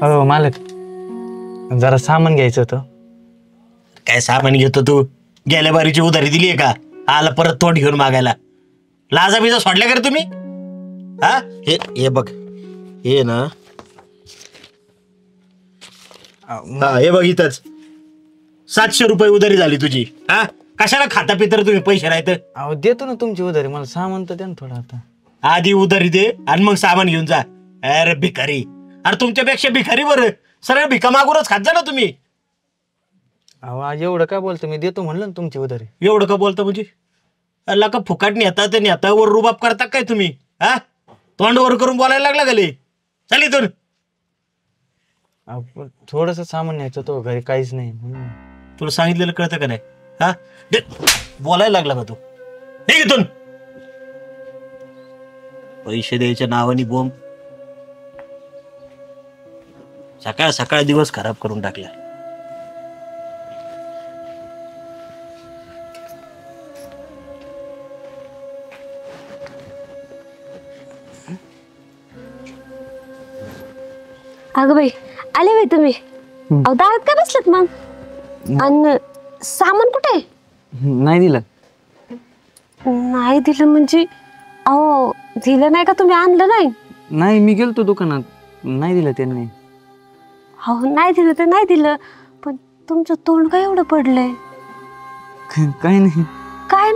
हो मालक, जरा सामान घ्यायचं होतं. काय सामान घेतो तू? गेल्या बारीची उधारी दिलीये का? आला परत तोंड घेऊन मागायला. लाजा बिजा सोडल्या का रे तुम्ही? हा हे बघ, हे ना, हा हे बघ इथंच 700 रुपये उधारी झाली तुझी. हा कशाला खाता पितर तुम्ही पैसे राहत? अहो देतो ना तुमची उधारी, मला सामान तर द्या ना थोडं आता. आधी उधारी दे आणि मग सामान घेऊन जा. अरे भिकारी, अरे तुमच्यापेक्षा भिकारी बरं, सरळ भिका मागूनच खात जा ना तुम्ही. अहो आज एवढं काय बोलतो, मी देतो म्हणलं ना तुमची उधारी. एवढं का बोलता म्हणजे? अल्ला का फुकाट नेता ते नेता वर रुबाब करता काय तुम्ही? हा तोंड वर करून बोलायला लागला गेले. चल इथून. थोडस सामान न्यायचं तो, घरी काहीच नाही म्हणून. तुला सांगितलेलं कळतं का नाही? हा बोलायला लागला का तू? हे इथून. पैसे द्यायच्या नावानी बोंब. सकाळ सकाळ दिवस खराब करून टाकला. अगं बाई, आले बाई तुम्ही. अहो दारात काय बसलात मग? आणि सामान कुठे? नाही दिलं. नाही दिलं म्हणजे? अहो दिलं नाही का तुम्ही? आणलं नाही? नाही, मी गेलतो दुकानात, नाही दिलं त्यांनी. हो नाही दिलं तर नाही दिलं, पण तुमचं तोंड काय एवढं पडलंय? काही नाही. काय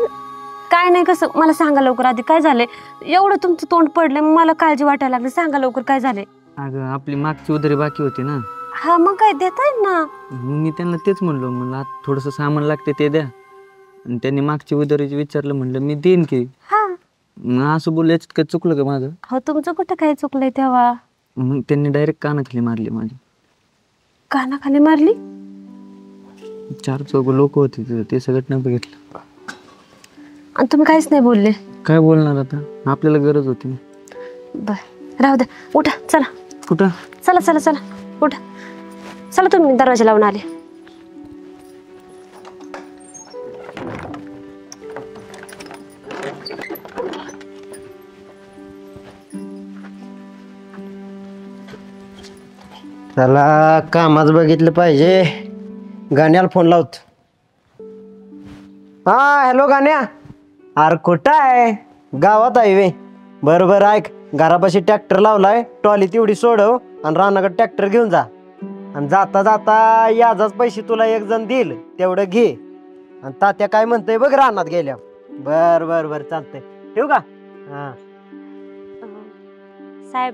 काय नाही कसं? मला सांगा लवकर आधी, काय झालंय? एवढं तुमचं तोंड पडलंय, मला काळजी वाटायला लागली. सांगा लवकर काय झालंय? अगं आपली मागची उधारी बाकी होती ना. हा मग काय देताय ना? मी त्यांना तेच म्हणलो, मला थोडंसं सामान लागते ते द्या. आणि त्यांनी मागची उधारीची विचारलं, म्हणलं मी देईन की. हा मग असं बोललं, याच्यात काय चुकलं का माझं? हो तुमचं कुठं काय चुकलंय तेव्हा? मग त्यांनी डायरेक्ट कानाखाली मारली माझी. कानाखाली मारली? 4 लोक होते तिथं, ते सगळं नाही बघितलं. आणि तुम्ही काहीच नाही बोलले? काय बोलणार आता, आपल्याला गरज होती ना. बर राहू द्या, उठा चला. कुठं? चला चला चला उठा, चला तुम्ही, दरवाजा लावून आले. त्याला कामाच बघितलं पाहिजे. गाण्याला फोन लावत. हा हॅलो गाण्या, अरे कुठं आहे? गावात आहे वे. बरं बरं ऐक, घरापाशी ट्रॅक्टर लावलाय, ट्रॉली तेवढी सोडव आणि रानाकडे ट्रॅक्टर घेऊन जा. आणि जाता जाता याचाच पैसे तुला एक जण देईल, तेवढं घे. आणि तात्या काय म्हणतंय बघ रानात गेल्या. बर बर बर चालतंय, ठेवू का? हा साहेब,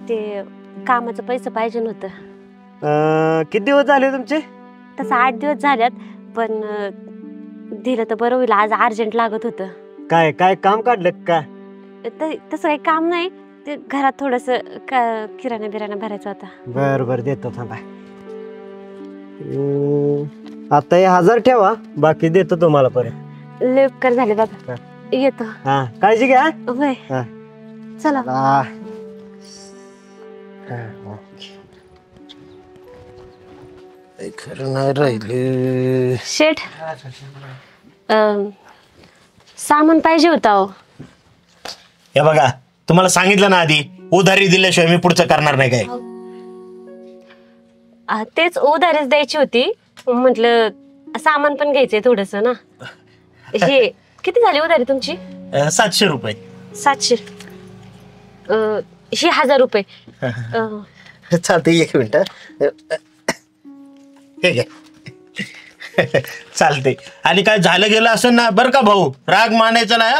ते कामाचं पैसे पाहिजे नव्हतं. किती दिवस झाले तुमचे? तसं 8 दिवस झाल्यात, पण दिलं तर बरं होईल, आज अर्जंट लागत होतं. काय काय काम काढलं का? तसं काही काम नाही, ते घरात थोडस किराणा बिराणा भरायचा होता. बर बर देतो थांबा. आता हे 1000 ठेवा, बाकी देतो तुम्हाला परत. लय उपकार झाले बाबा, येतो. हा काळजी घ्या. होय चला. खरं नाही राहिले. शेठ, सामान पाहिजे होतं. अहो हे बघा, तुम्हाला सांगितलं ना आधी, उधारी दिल्याशिवाय मी पुढचं करणार नाही. काय तेच उधारीच द्यायची होती, म्हटलं सामान पण घ्यायचंय थोडस ना. हे किती झाली उधारी तुमची? 700 रुपये. 700. हे 1000 रुपये. चालतंय, 1 मिनिट. हे घे. चालते. आणि काय झालं गेलं असं ना बरं का भाऊ, राग मानायचा ना.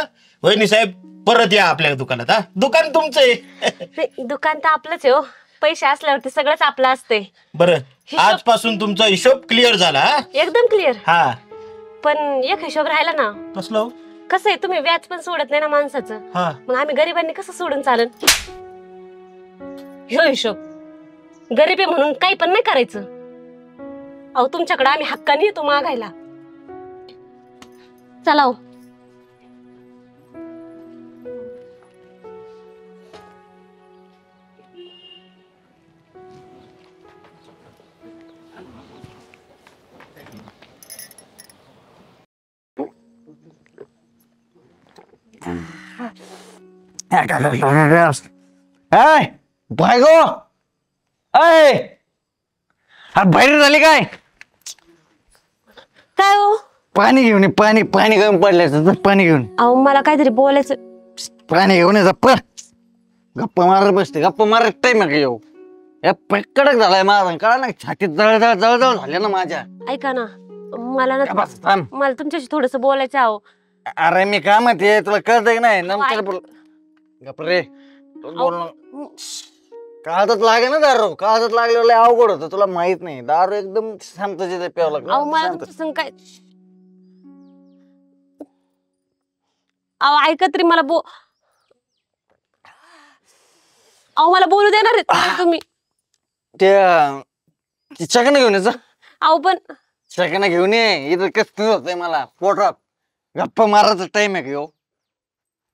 वहिनी साहेब परत या आपल्या दुकानात. हा दुकान तुमचं आहे. दुकान तर आपलंच आहे हो, पैसे असल्यावरती सगळंच आपलं असते. बरं, आजपासून तुमचा हिशोब क्लिअर झाला. एकदम क्लिअर. हा पण एक हिशोब राहिला ना. कसलं? कसं आहे, तुम्ही व्याज पण सोडत नाही ना माणसाचं. मग आम्ही गरिबांनी कसं सोडून चालन? ह्यो हिशोब गरिबी म्हणून काही पण नाही करायचं. अहो तुमच्याकडे आम्ही हक्काने येतो मागायला. चला हो. बाय गो, अय हा बाहेर झाली काय? काय हो? पाणी घेऊन ये, पाणी पाणी कमी पडल्याचं पाणी घेऊन अहो मला काहीतरी बोलायचं. पाणी घेऊन ये झप्प. गप्पा मारत बसते, गप्पा मारत टाइम आहे का येऊ? या कडक झालाय माझा, कळा ना छातीत जळजळ जळजळ झाले ना माझ्या. ऐका ना, मला ना बस थांब. मला तुमच्याशी थोडस बोलायचं आहे. अहो अरे मी काय म्हणते तुला कळत की नाही? नंतर बोल. गप रे बोल ना. काळजात लागे ना दारू, काळजात लागल्यावर लय अवघड होतं, तुला माहित नाही. दारू एकदम शांततेत प्यावं अहो मला लागलं. तुमच्या संग काय. अहो ऐका तरी मला अहो मला बोलू देणार आहेत का तुम्ही? ते चकना घेऊन यायचं. अहो पण चकना घेऊन ये, इथं कसं होतंय मला पोटात. गप्पा मारायचा टाइम आहे का ह्यो?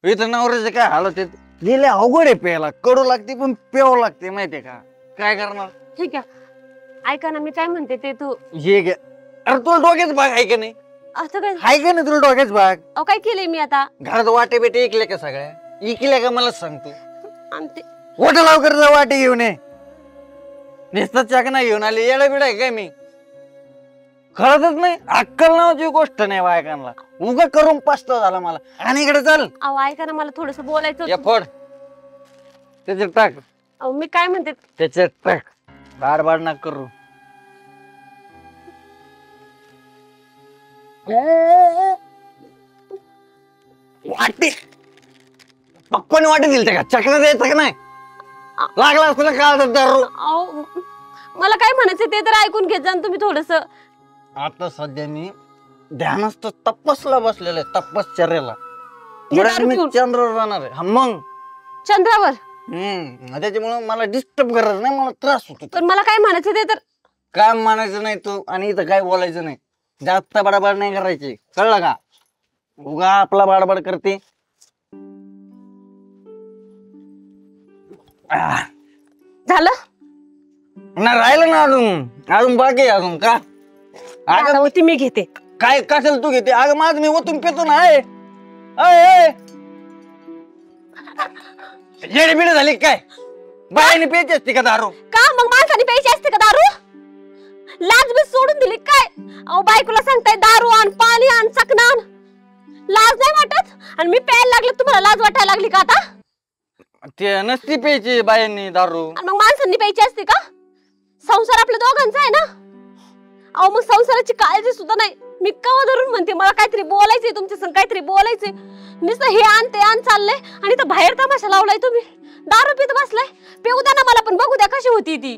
इथं नवऱ्याचे काय हालत आहेत. लिहिले अवघड आहे प्यायला, कडू लागते पण प्यावं लागते माहितीये का? काय करणार? ठीक आहे. ऐका ना मी काय म्हणते ते तू हे घे. अरे तुला डोक्याच भाग आहे का नाही? असं काय? आहे का नाही तुला डोक्याच भाग? अहो काय केलंय मी आता? घरात वाटे बिटे ऐकले का सगळ्या? ऐकल्या का मला सांगतो? आणि ते वाटे लवकर जा, वाटे घेऊन ये. नुसतं चकना घेऊन आले, येडा बिडा आहे काय मी? कळतच नाही, अक्कल नावाची गोष्ट नाही बायकांना. उगा करून पास्ता झाला मला. आणि इकडे चल. अहो ऐका ना मला थोडस बोलायचं या होतं. फोड त्याच्यात टाक, अहो मी काय म्हणते त्याच्यात टाक. बाड ना करू. वाटे पप्पाने वाटे दिलते का? चकना द्यायचं का नाही? लागला असं का दारू? अहो मला काय म्हणायचं ते तर ऐकून घेत जा ना तुम्ही थोडस. आता सध्या मी ध्यानस्थ तपसला बसलेलं आहे, तपश्चर्याला. हे दारू मी पिऊन? चंद्रावर जाणार आहे. हा मग चंद्रावर. त्याच्यामुळे मला डिस्टर्ब करायचं नाही, मला त्रास होतो. पण मला काय म्हणायचं ते तर. काय म्हणायचं नाही तू, आणि इथं काय बोलायचं नाही. जास्त बडाबड नाही करायची, कळलं का? उगा आपला बडबड करते. झालं? ना राहिलं ना अजून, अजून बाकी आहे अजून का? आता होती मी घेते. काय कशाला तू घेते? अगं माझ मी ओतून पेतो ना. आहे येडबिड झाली काय? बायाने प्यायची असते का दारू? का मग माणसाने प्यायची असते का दारू? लाज बी सोडून दिली काय? अहो बायकोला सांगताय दारू आण, पाणी आण, चकना आण. लाज नाही वाटत? आणि मी प्यायला लागले तुम्हाला लाज वाटायला लागली का आता? ते नसती प्यायची बायांनी दारू. आणि मग माणसांनी प्यायची असते का? संसार आपल्या दोघांचा आहे ना. अहो मग संसाराची काळजी सुद्धा नाही. मी कवा धरून म्हणते मला काहीतरी बोलायचंय तुमच्या संग, काहीतरी बोलायचंय. नुसतं हे आण ते आण चाललंय, आणि तर बाहेर तमाशा लावलाय तुम्ही. दारू पित बसलाय. पिऊ द्या ना मला पण, बघू द्या कशी होती ती.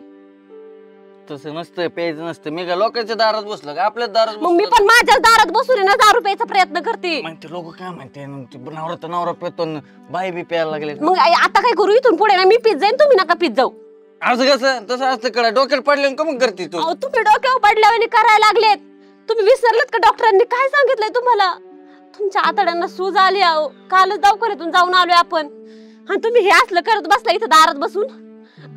तसं नसतं, प्यायचं नसतं. मी का लोकांच्या दारात बसलो का? आपल्याच दारात मग मी पण माझ्याच दारात बसून ना दारू प्यायचा प्रयत्न करते. मग ते लोक काय म्हणते, नवरा तर नवरा पेतो, बाई बी प्यायला लागले. मग आता काय करू? इथून पुढे ना मी पित जाईन, तुम्ही नका पित जाऊ. असं कसं? तसं असतं कडा डोक्यात पडले का मग करते तू? अहो तुम्ही डोक्यावर पडल्यावर करायला लागलेत. तुम्ही विसरलेत का डॉक्टरांनी काय सांगितलंय तुम्हाला? तुमच्या आतड्यांना सूज आली. अहो कालच दवाखान्यातून जाऊन आलोय आपण, आणि तुम्ही हे असलं करत बसला इथं दारात बसून.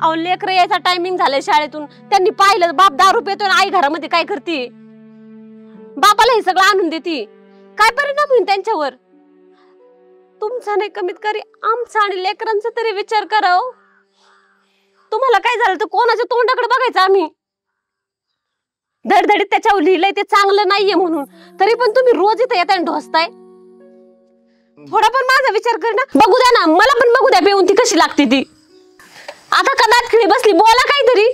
अहो लेकर यायचा टायमिंग झालाय शाळेतून, त्यांनी पाहिलं बाप दारू पितोय, आई घरामध्ये काय करते? बापाला हे सगळं आणून देते. काय परिणाम होईल त्यांच्यावर? तुमचा नाही कमीत कमी आमचा आणि लेकरांचा तरी विचार करा. हो तुम्हाला काय झालं तर कोणाच्या तोंडाकडे बघायचं आम्ही? धडधडीत त्याच्यावर लिहिलंय ते चांगलं नाहीये म्हणून, तरी पण तुम्ही रोज इथं येताय आणि ढोसताय. थोडा पण माझा विचार कर ना. बघू द्या ना, मला पण बघू द्या पिऊन ती कशी लागते ती. आता कदाच खिळी बसली, बोला काहीतरी.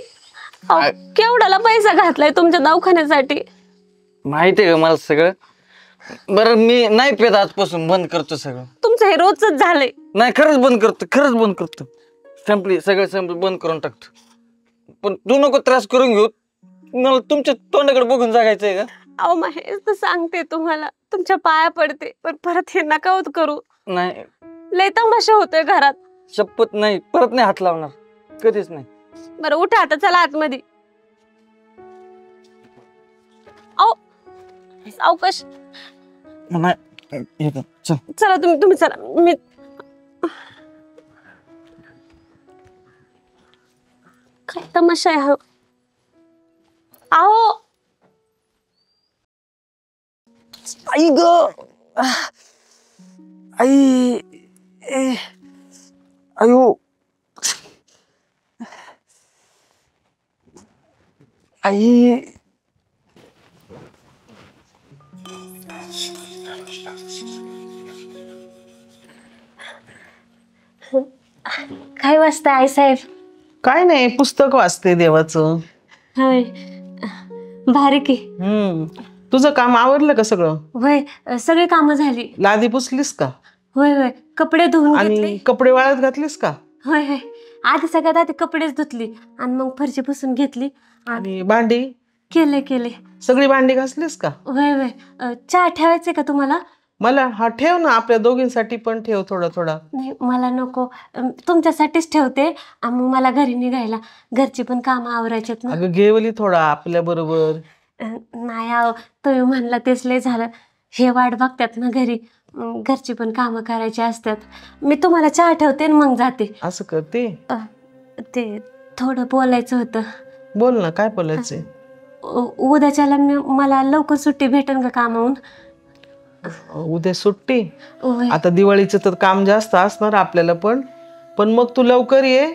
केवढाला पैसा घातलाय तुमच्या दवाखान्यासाठी? माहितीये का मला सगळं. बरं मी नाही पेत, आजपासून बंद करतो सगळं. तुमचं हे रोजच झालंय. नाही खरंच बंद करतो, खरंच बंद करतो. संपली, सगळं संपली, बंद करून टाकतो. पण तू नको त्रास करून घेऊ. मला तुमच्या तोंडाकडे बघून जागायचंय का? अहो मग हेच तर सांगते तुम्हाला, तुमच्या पाया पडते, पण परत हे नका होत करू. नाही, लय तमाशा होतोय घरात. शपथ नाही, परत नाही हात लावणार, कधीच नाही. बरं उठा आता, चला आतमध्ये. अहो सावकाश. नाही येतो, चल. चला तुम्ही चला. मी काय तमाशा आहे हा? अहो आई ग, आई, अयो, आई काय वाजता आई साहेब? काय नाही, पुस्तक वाचते देवाचं. होय, भारी की. तुझं काम आवरलं का सगळं? होय, सगळी कामं झाली. लादी पुसलीस का? होय होय, कपडे धुवून घेतले. आणि कपडे वाळत घातलीस का? होय होय, आधी सगळ्यात आधी कपडेच धुतली आणि मग फरशी पुसून घेतली आणि आणि भांडी केले केले. सगळी भांडी घासलीस का? होय होय, चहा ठेवायचे का तुम्हाला? मला हा ठेव ना, आपल्या दोघींसाठी पण ठेव थोडा थोडा. नाही मला नको, तुमच्यासाठीच ठेवते. आणि मग मला घरी निघायला, घरची पण कामं आवरायच्यात ना. अगं घेवली थोडा आपल्या बरोबर. नाही आहो, तुम्ही म्हणला तेच लय झालं. हे वाट बघतात ना घरी, घरची पण कामं करायची असतात. मी तुम्हाला चहा ठेवते आणि मग जाते. असं करते? ते थोडं बोलायचं होतं. बोल ना, काय बोलायचंय? उद्याच्याला मला लवकर सुट्टी भेटेल का कामावून? उद्या सुट्टी? होय. आता दिवाळीचं तर काम जास्त असणार आपल्याला पण मग तू लवकर ये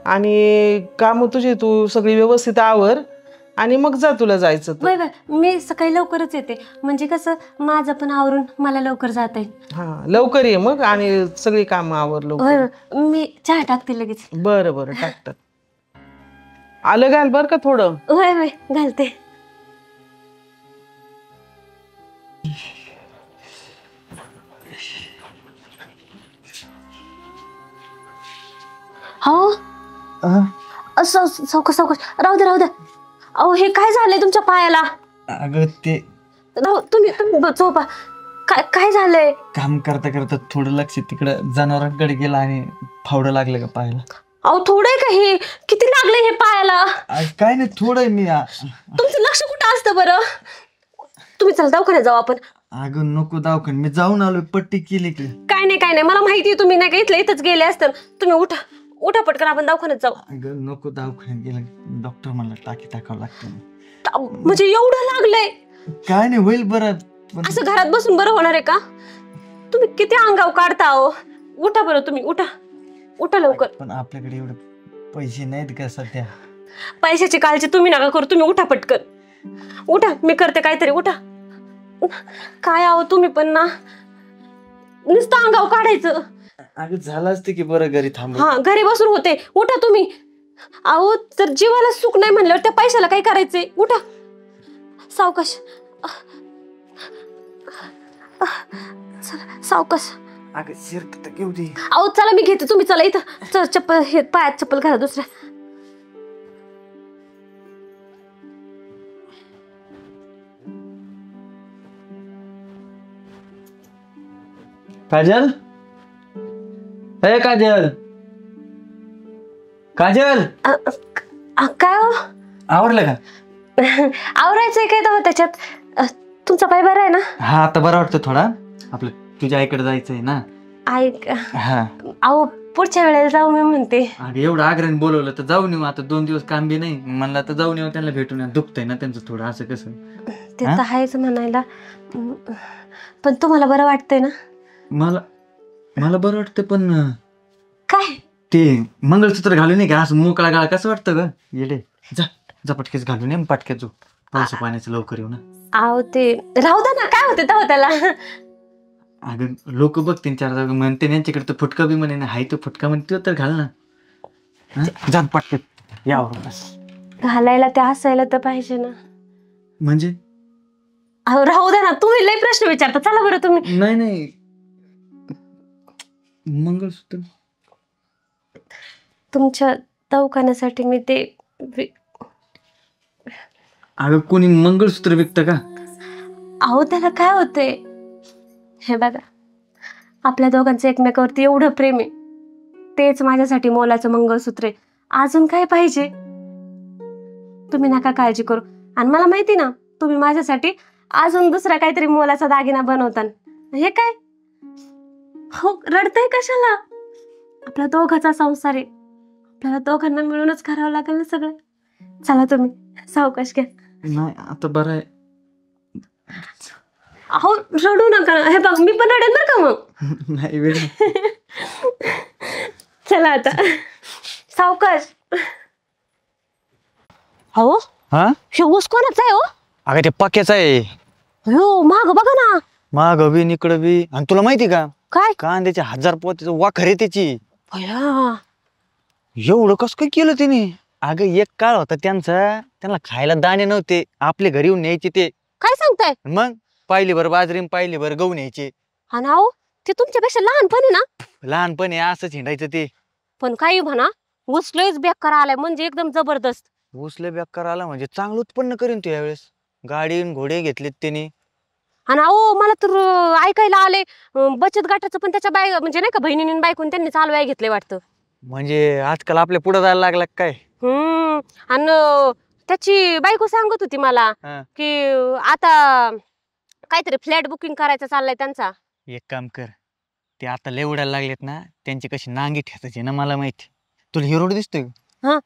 आणि काम तुझी तू सगळी व्यवस्थित आवर आणि मग जा तुला जायचं तर. होय होय, मी सकाळी लवकरच येते, म्हणजे कसं माझं पण आवरून मला लवकर जाता येईल. हा लवकर ये मग आणि सगळी कामं आवर होय लवकर. होय, मी चहा टाकते लगेच. बरं टाकतात. आलं घाल बर का थोडं. होय होय, घालते. हो असं सावकाश सावकाश, राहू द्या. अहो हे काय झालंय तुमच्या पायाला? अगं ते तुम्ही झोपा. काय झालंय? काम करता करता थोडं लक्ष तिकडं जनावरांकडे गेलं आणि फावडं लागलं का पायाला. अहो थोडं आहे का हे? किती लागलंय हे पायाला? काय नाही, थोडं आहे मी. तुमचं लक्ष कुठं असतं बरं? तुम्ही चला दवाखान्यात जाऊ आपण. अगं नको दवाखान्यात, मी जाऊन आलो, पट्टी केली की. काय नाही मला माहिती आहे तुम्ही नाही का इथंच गेले असतं. तुम्ही उठा पटकन, आपण दवाखान्यात जाऊ. अगं नको दवाखान्यात गेलं, डॉक्टर मला टाकावं लागतं. म्हणजे एवढं लागलंय? काय नाही, होईल बरं. असं घरात बसून बरं होणार आहे का? तुम्ही किती अंगाव काढता हो. उठा बरं, तुम्ही उठा लवकर. पण आपल्याकडे एवढे पैसे नाहीत का सध्या. पैशाची काळजी तुम्ही नका करू, तुम्ही उठा पटकन. उठा, मी करते काहीतरी. उठा. काय आहो तुम्ही पण ना, नुसतं अंगाव काढायचं. अगं झालं असतं की बरं घरी थांबून. हा घरी बसून होते. उठा तुम्ही. अहो जर जीवाला सुख नाही म्हणल्यावर त्या पैशाला काय करायचंय? उठा सावकाश. चला सावकाश. अगं शिरकत घेऊ दे. अहो चला मी घेते, तुम्ही चला इथं. चप्पल, हे पायात चप्पल घाला दुसऱ्या. काजल, हे काजल. काय हो? आवडलं का? आवरायचंय काय तर त्याच्यात. तुमचा पाय बरा आहे ना? हा आता बरं वाटतं थोडा. आपलं तुझ्या आईकडे जायचंय ना. ऐक, हा अहो पुढच्या वेळेला जाऊ मी म्हणते. अगं एवढं आग्रहाने बोलवलं तर जाऊन येऊ. आता 2 दिवस काम बी नाही म्हणलं तर जाऊन येऊ, त्यांना भेटून येऊ. दुखतंय ना त्यांचं थोडं, असं कसं. ते तर आहेच म्हणायला, पण तुम्हाला बरं वाटतंय ना? मला बरं वाटतं, पण काय ते मंगळसूत्र घालून नाही का असं मोकळा गाळा कसं वाटतं ग? येडे जा पटकेच घालून ये, पटक्यात जाऊ. पाऊस पाण्याचं लवकर येऊ ना. अहो ते राहू द्या ना, काय होते तेव्हा त्याला. अगं लोक बघतील 4 जागा म्हणते यांच्याकडे तर फुटका बी म्हणे ना. हाय तो फुटका म्हणते तर घाल ना. जा पटकेत यावर. घालायला ते असायला तर पाहिजे ना. म्हणजे अहो राहू द्या ना, तुम्ही लय प्रश्न विचारता. चला बरं तुम्ही. नाही मंगळसूत्र तुमच्या दवाखान्यासाठी मी ते अगं कोणी मंगळसूत्र विकतं का? अहो त्याला काय होतंय? हे बघा, आपल्या दोघांचं एकमेकावरती एवढं प्रेम आहे, तेच माझ्यासाठी मोलाचं मंगळसूत्र आहे. अजून काय पाहिजे? तुम्ही नका काळजी करू. आणि मला माहिती ना, तुम्ही माझ्यासाठी अजून दुसरा काहीतरी मोलाचा दागिना बनवतान. हे काय हो, रडतंय कशाला? आपला दोघाचा संसार आहे, आपल्याला दोघांना मिळूनच करावं लागेल ना सगळं. चला तुम्ही सावकाश घ्या. नाही आता बरं आहे. अहो रडू नका. हे बघ मी पण रडेन बरं का मग. नाही वेळ. चला आता सावकाश. हो हा हे ऊस कोणाचा आहे हो? अगं ते पक्याचं आहे. हो माग बघा ना. माग बी इकडं बी. आणि तुला माहिती का काय कांद्याचे 1000 पोत्याचं वाखर आहे त्याची. भया. एवढं कसं काय केलं त्याने. अगं एक काळ होता त्यांना खायला दाणे नव्हते, आपले घरी येऊन न्यायचे ते. काय सांगताय? मग पाहिली भर बाजरी पाहिली भर गहू न्यायचे. हा ना हो, ते तुमच्यापेक्षा लहानपणी ना. लहानपणी असंच हिंडायचं ते. पण काही म्हणा, ऊस लयच बेकार आलाय, म्हणजे एकदम जबरदस्त. ऊसले बेकार आला म्हणजे चांगलं उत्पन्न करीन तू यावेळेस. गाडी आणि घोडे घेतलेत त्यांनी. हा ना हो, मला तर ऐकायला आले बचत गटाचं पण त्याच्या म्हणजे नाही का बहिणीने आणि बायकोने त्यांनी चालवाय घेतलंय वाटतं. म्हणजे आजकाल आपल्या पुढे जायला लागला का काय. आणि त्याची बायको सांगत होती मला हा. की आता काहीतरी फ्लॅट बुकिंग करायचं चाललंय त्यांचा. एक काम कर, ते आता लय उडायला लागलेत ना, त्यांची कशी नांगी ठेचायची ना मला माहिती. तुला हे रोड दिसतोय का? हा.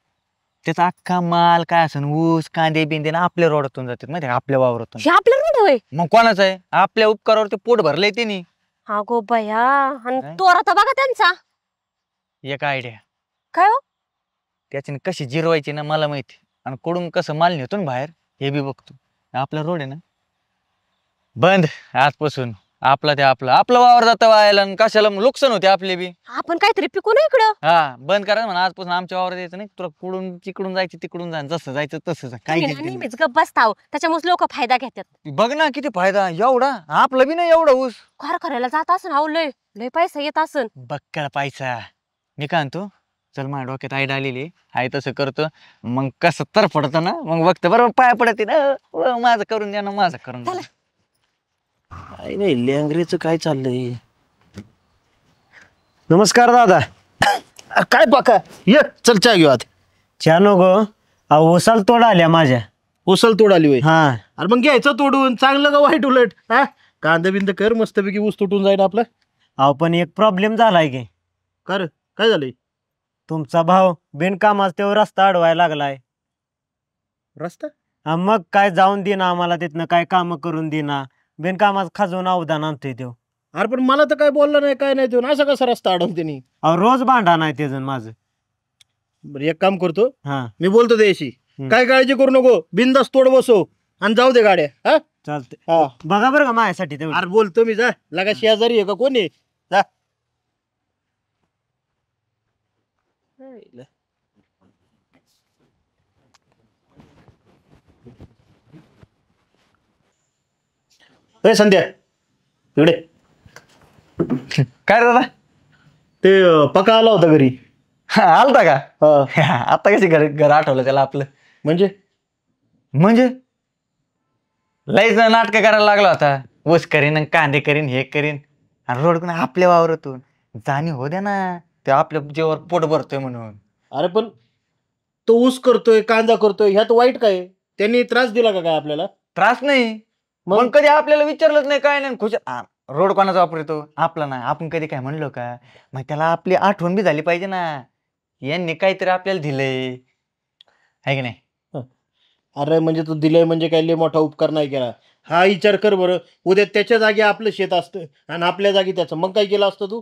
त्याचा अख्खा माल काय असन ऊस कांदे बिंदे ना आपल्या रोडातून जातात माहिती आपल्या वावरातून. हे आपलं रोड होय. मग कोणाचं आहे? आपल्या उपकारावर ते पोट भरलंय त्यांनी. हा गो बया. आणि काय? तोरा तर बघा त्यांचा. एक आयडिया, काय हो? त्याच्याने कशी जिरवायची ना मला माहिती. आणि कुठून कसं माल नेतो ना बाहेर हे बी बघतो. आपला रोड आहे ना बंद आजपासून. आपलं वावर जातं वायाला आणि कशाला मग नुकसान होते आपले बी. आपण काहीतरी पिकू ना इकडं. हा बंद करायचं म्हणा आजपासून. आमच्या वावर यायचं नाही तुला. कुठून तिकडून जायचं तिकडून जा, जसं जायचं तसं जा. काय तुम्ही ना नेहमीच गप्प बसताव, त्याच्यामुळे लोक फायदा घेतात. बघ ना किती फायदा एवढा. आपलं बी नाही एवढा ऊस. कार करायला जात असन अहो, लय लय पैसा येत असन. बक्कळ पैसा. मी काय म्हणतो, चल माझ्या डोक्यात आयडिया आलेली आहे तसं करतो. मग कसं तर पडतं ना, मग बघतो बरोबर पाया पडते ना. माझं करून द्या ना, माझं करून द्या. काय नाही लेंगरेचं काय चाललंय. नमस्कार दादा. काय पाका ये चल चहा घेऊ आत. चहा नको, अहो उसाल तोड आल्या माझ्या. उसल तोड आली होय. हा. अरे मग घ्यायचं तोडून, चांगलं का वाईट उलट. हा कांदा बिंद कर मस्तपैकी, ऊस तुटून जाईल आपलं. अहो पण एक प्रॉब्लेम झालाय की. कर काय झालंय. तुमचा भाऊ बिनकामाच तेव्हा रस्ता अडवायला लागलाय. रस्ता हा, मग काय जाऊन देना आम्हाला तिथनं, काय काम करून देना. बिनकामाच खाजून अवदान आणतोय तो. अरे पण मला तर काय बोलला नाही काय नाही देऊन, असा कसा रस्ता अडवून त्यांनी. अहो रोज भांडा नाही त्याचं माझं. बरं एक काम करतो, हा मी बोलतो त्याशी. काय काळजी करू नको, बिंदास तोड बसव आणि जाऊ दे गाड्या. हा चालतंय. हा. बघा बरं का माझ्यासाठी तेवढं. अरे बोलतो मी, जा लगा शेजारी आहे का कोणी. जा ए संध्या इकडे. काय दादा? ते पका आला होता घरी. आलता का? हा. आता कशी घर आठवलं त्याला आपलं. म्हणजे लयच नाटक करायला लागला होता. ऊस करीन आणि कांदे करीन हे करीन. आणि रोड आपल्या वावरातून जाणी हो द्या ना, ते आपल्या जेव्हा पोट भरतोय म्हणून. अरे पण तो ऊस करतोय कांदा करतोय ह्यात वाईट काय. त्यांनी त्रास दिला का काय आपल्याला. त्रास नाही, मग कधी आपल्याला विचारलंच नाही काय नाही. खुश रोड कोणाचा वापरतो आपला नाही. आपण कधी काय म्हणलो का. मग त्याला आपली आठवण बी झाली पाहिजे ना, यांनी काहीतरी आपल्याला दिलंय आहे की नाही. अरे म्हणजे तू दिलंय म्हणजे काय लय मोठा उपकार नाही केला. हा विचार कर बरं, उद्या त्याच्या जागी आपलं शेत असतं आणि आपल्या जागी त्याचं, मग काय केलं असतं तू.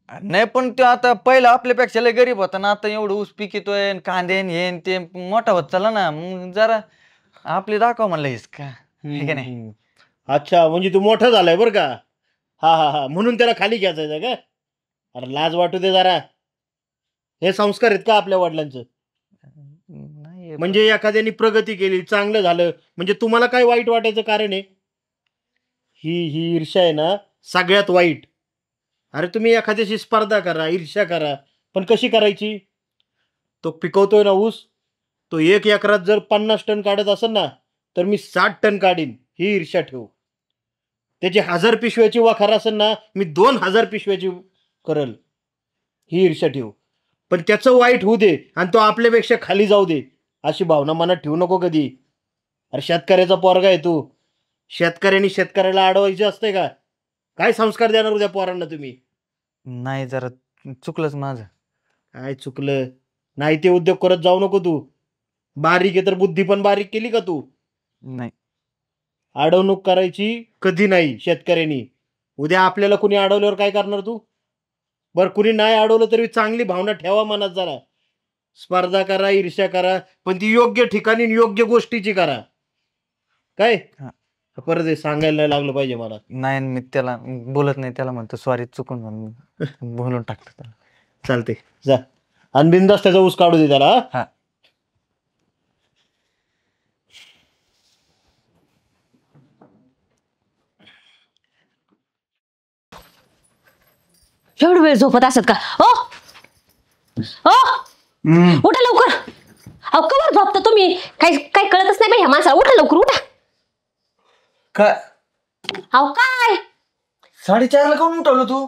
नाही पण तो आता पहिला आपल्यापेक्षा लय गरीब होता ना, आता एवढं ऊस पीक येतोय कांदे हे ते मोठा होत चालला ना, मग जरा आपले दाखव म्हणलं हेच का आहे की नाही. अच्छा म्हणजे तू मोठा झालाय बरं का. हा हा हा म्हणून त्याला खाली घ्यायचं का. अरे लाज वाटू दे जरा. हे संस्कार आहेत का आपल्या वडिलांचं. नाही म्हणजे एखाद्याने प्रगती केली चांगलं झालं म्हणजे तुम्हाला काय वाईट वाटायचं कारण आहे. ही ईर्ष्या आहे ना सगळ्यात वाईट. अरे तुम्ही एखाद्याशी स्पर्धा करा, ईर्ष्या करा, पण कशी करायची. तो पिकवतोय ना ऊस, तो 1 एकरात जर 50 टन काढत असेल ना, तर मी 60 टन काढीन, ही ईर्ष्या ठेव. त्याची 1000 पिशव्याची वाखार असेल ना, मी 2000 पिशव्याची करल, ही ईर्ष्या ठेव. पण त्याचं वाईट होऊ दे आणि तो आपल्यापेक्षा खाली जाऊ दे, अशी भावना मनात ठेवू नको कधी. अरे शेतकऱ्याचा पोरगा आहे तू. शेतकऱ्यांनी शेतकऱ्याला अडवायचे असते का. काय संस्कार देणार उद्या पोरांना तुम्ही. नाही जरा चुकलंच माझं. काय चुकलं नाही ते उद्योग करत जाऊ नको तू. बारीक आहे तर बुद्धी पण बारीक केली का तू. नाही अडवणूक करायची कधी नाही शेतकऱ्यांनी. उद्या आपल्याला कुणी अडवल्यावर काय करणार तू. बरं कुणी नाही अडवलं तरी चांगली भावना ठेवा मनात जरा. स्पर्धा करा, ईर्ष्या करा, पण ती योग्य ठिकाणी आणि योग्य गोष्टीची करा. काय हा. परत हे सांगायला नाही लागलं पाहिजे मला. नाही मी त्याला बोलत नाही, त्याला म्हणतो सॉरी चुकून झालं. बोलून टाकतो त्याला. चालते जा. आणि बिंदास त्याचा ऊस काढू दे त्याला. हा? हा. एवढं वेळ झोपत असत का? ओ ओ उठा लवकर. अहो कवर झोपता तुम्ही? काही काही कळतच नाही बाई ह्या माणसाला. उठा लवकर उठा. काय अहो काय 4:30ला काऊन उठवलं तू?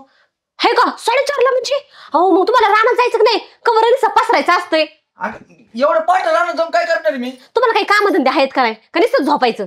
हे का 4:30ला म्हणजे? अहो मग तुम्हाला रानात जायचं का नाही? कवर आणि पसरायचं असतंय. एवढं पाठ राहणं जाऊन काय करणार मी? तुम्हाला काही कामधंदे आहेत का नाही? का नुसतं झोपायचं?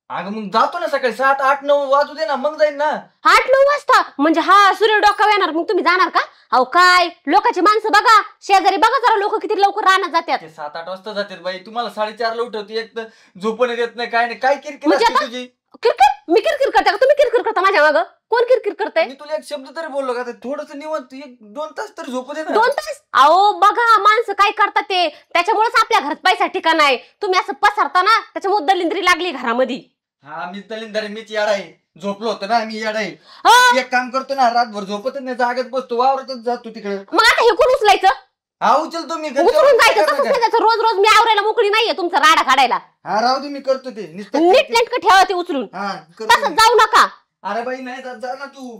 अगं मग जातो ना सकाळी 7, 8, 9 वाजू दे ना, मग जाईन ना. 8-9 वाजता म्हणजे हा सूर्य डोकावर येणार, मग तुम्ही जाणार का? अहो काय लोकांची माणसं बघा, शेजारी बघा जरा लोक किती लवकर रानात जातात. ते 7-8 वाजता जातात बाई. तुम्हाला 4:30ला उठवते, एक तर झोपणे देत नाही, काय नाही. काय किरकिर म्हणजे असते आता? तुझी? किरकिर? मी किरकिर करते का? तुम्ही किरकिर करता माझ्या मागं? कोण किरकिर करताय? मी तुला एक शब्द तरी बोललो का? थोडस निवांत 1-2 तास तरी झोपू दे ना. 2 तास? अहो बघा माणसं काय करतात ते, त्याच्यामुळेच आपल्या घरात पैसा ठिकाण आहे. तुम्ही असं पसरता ना, त्याच्यामुळे दलिंद्री लागली घरामध्ये. हा मीच दलिंदर, मीच याड आहे. झोपलो होतो ना मी, याड आहे. हा, एक काम करतो ना, रातभर झोपतच नाही, जागत बसतो, वावरतच जातो तिकडे. मग आता हे कोण उचलायचं? हा उचलतो मी. उचलून जायचं तसंच नाही जायचं. रोज रोज मी आवरायला मोकळी नाहीये तुमचा राडा काढायला. हा राहू दे, मी करतो ते नीट नेटकं ठेवा ते उचलून. हा करतो तसंच मी. जाऊ नका. अरे बाई नाही जात, जा ना तू.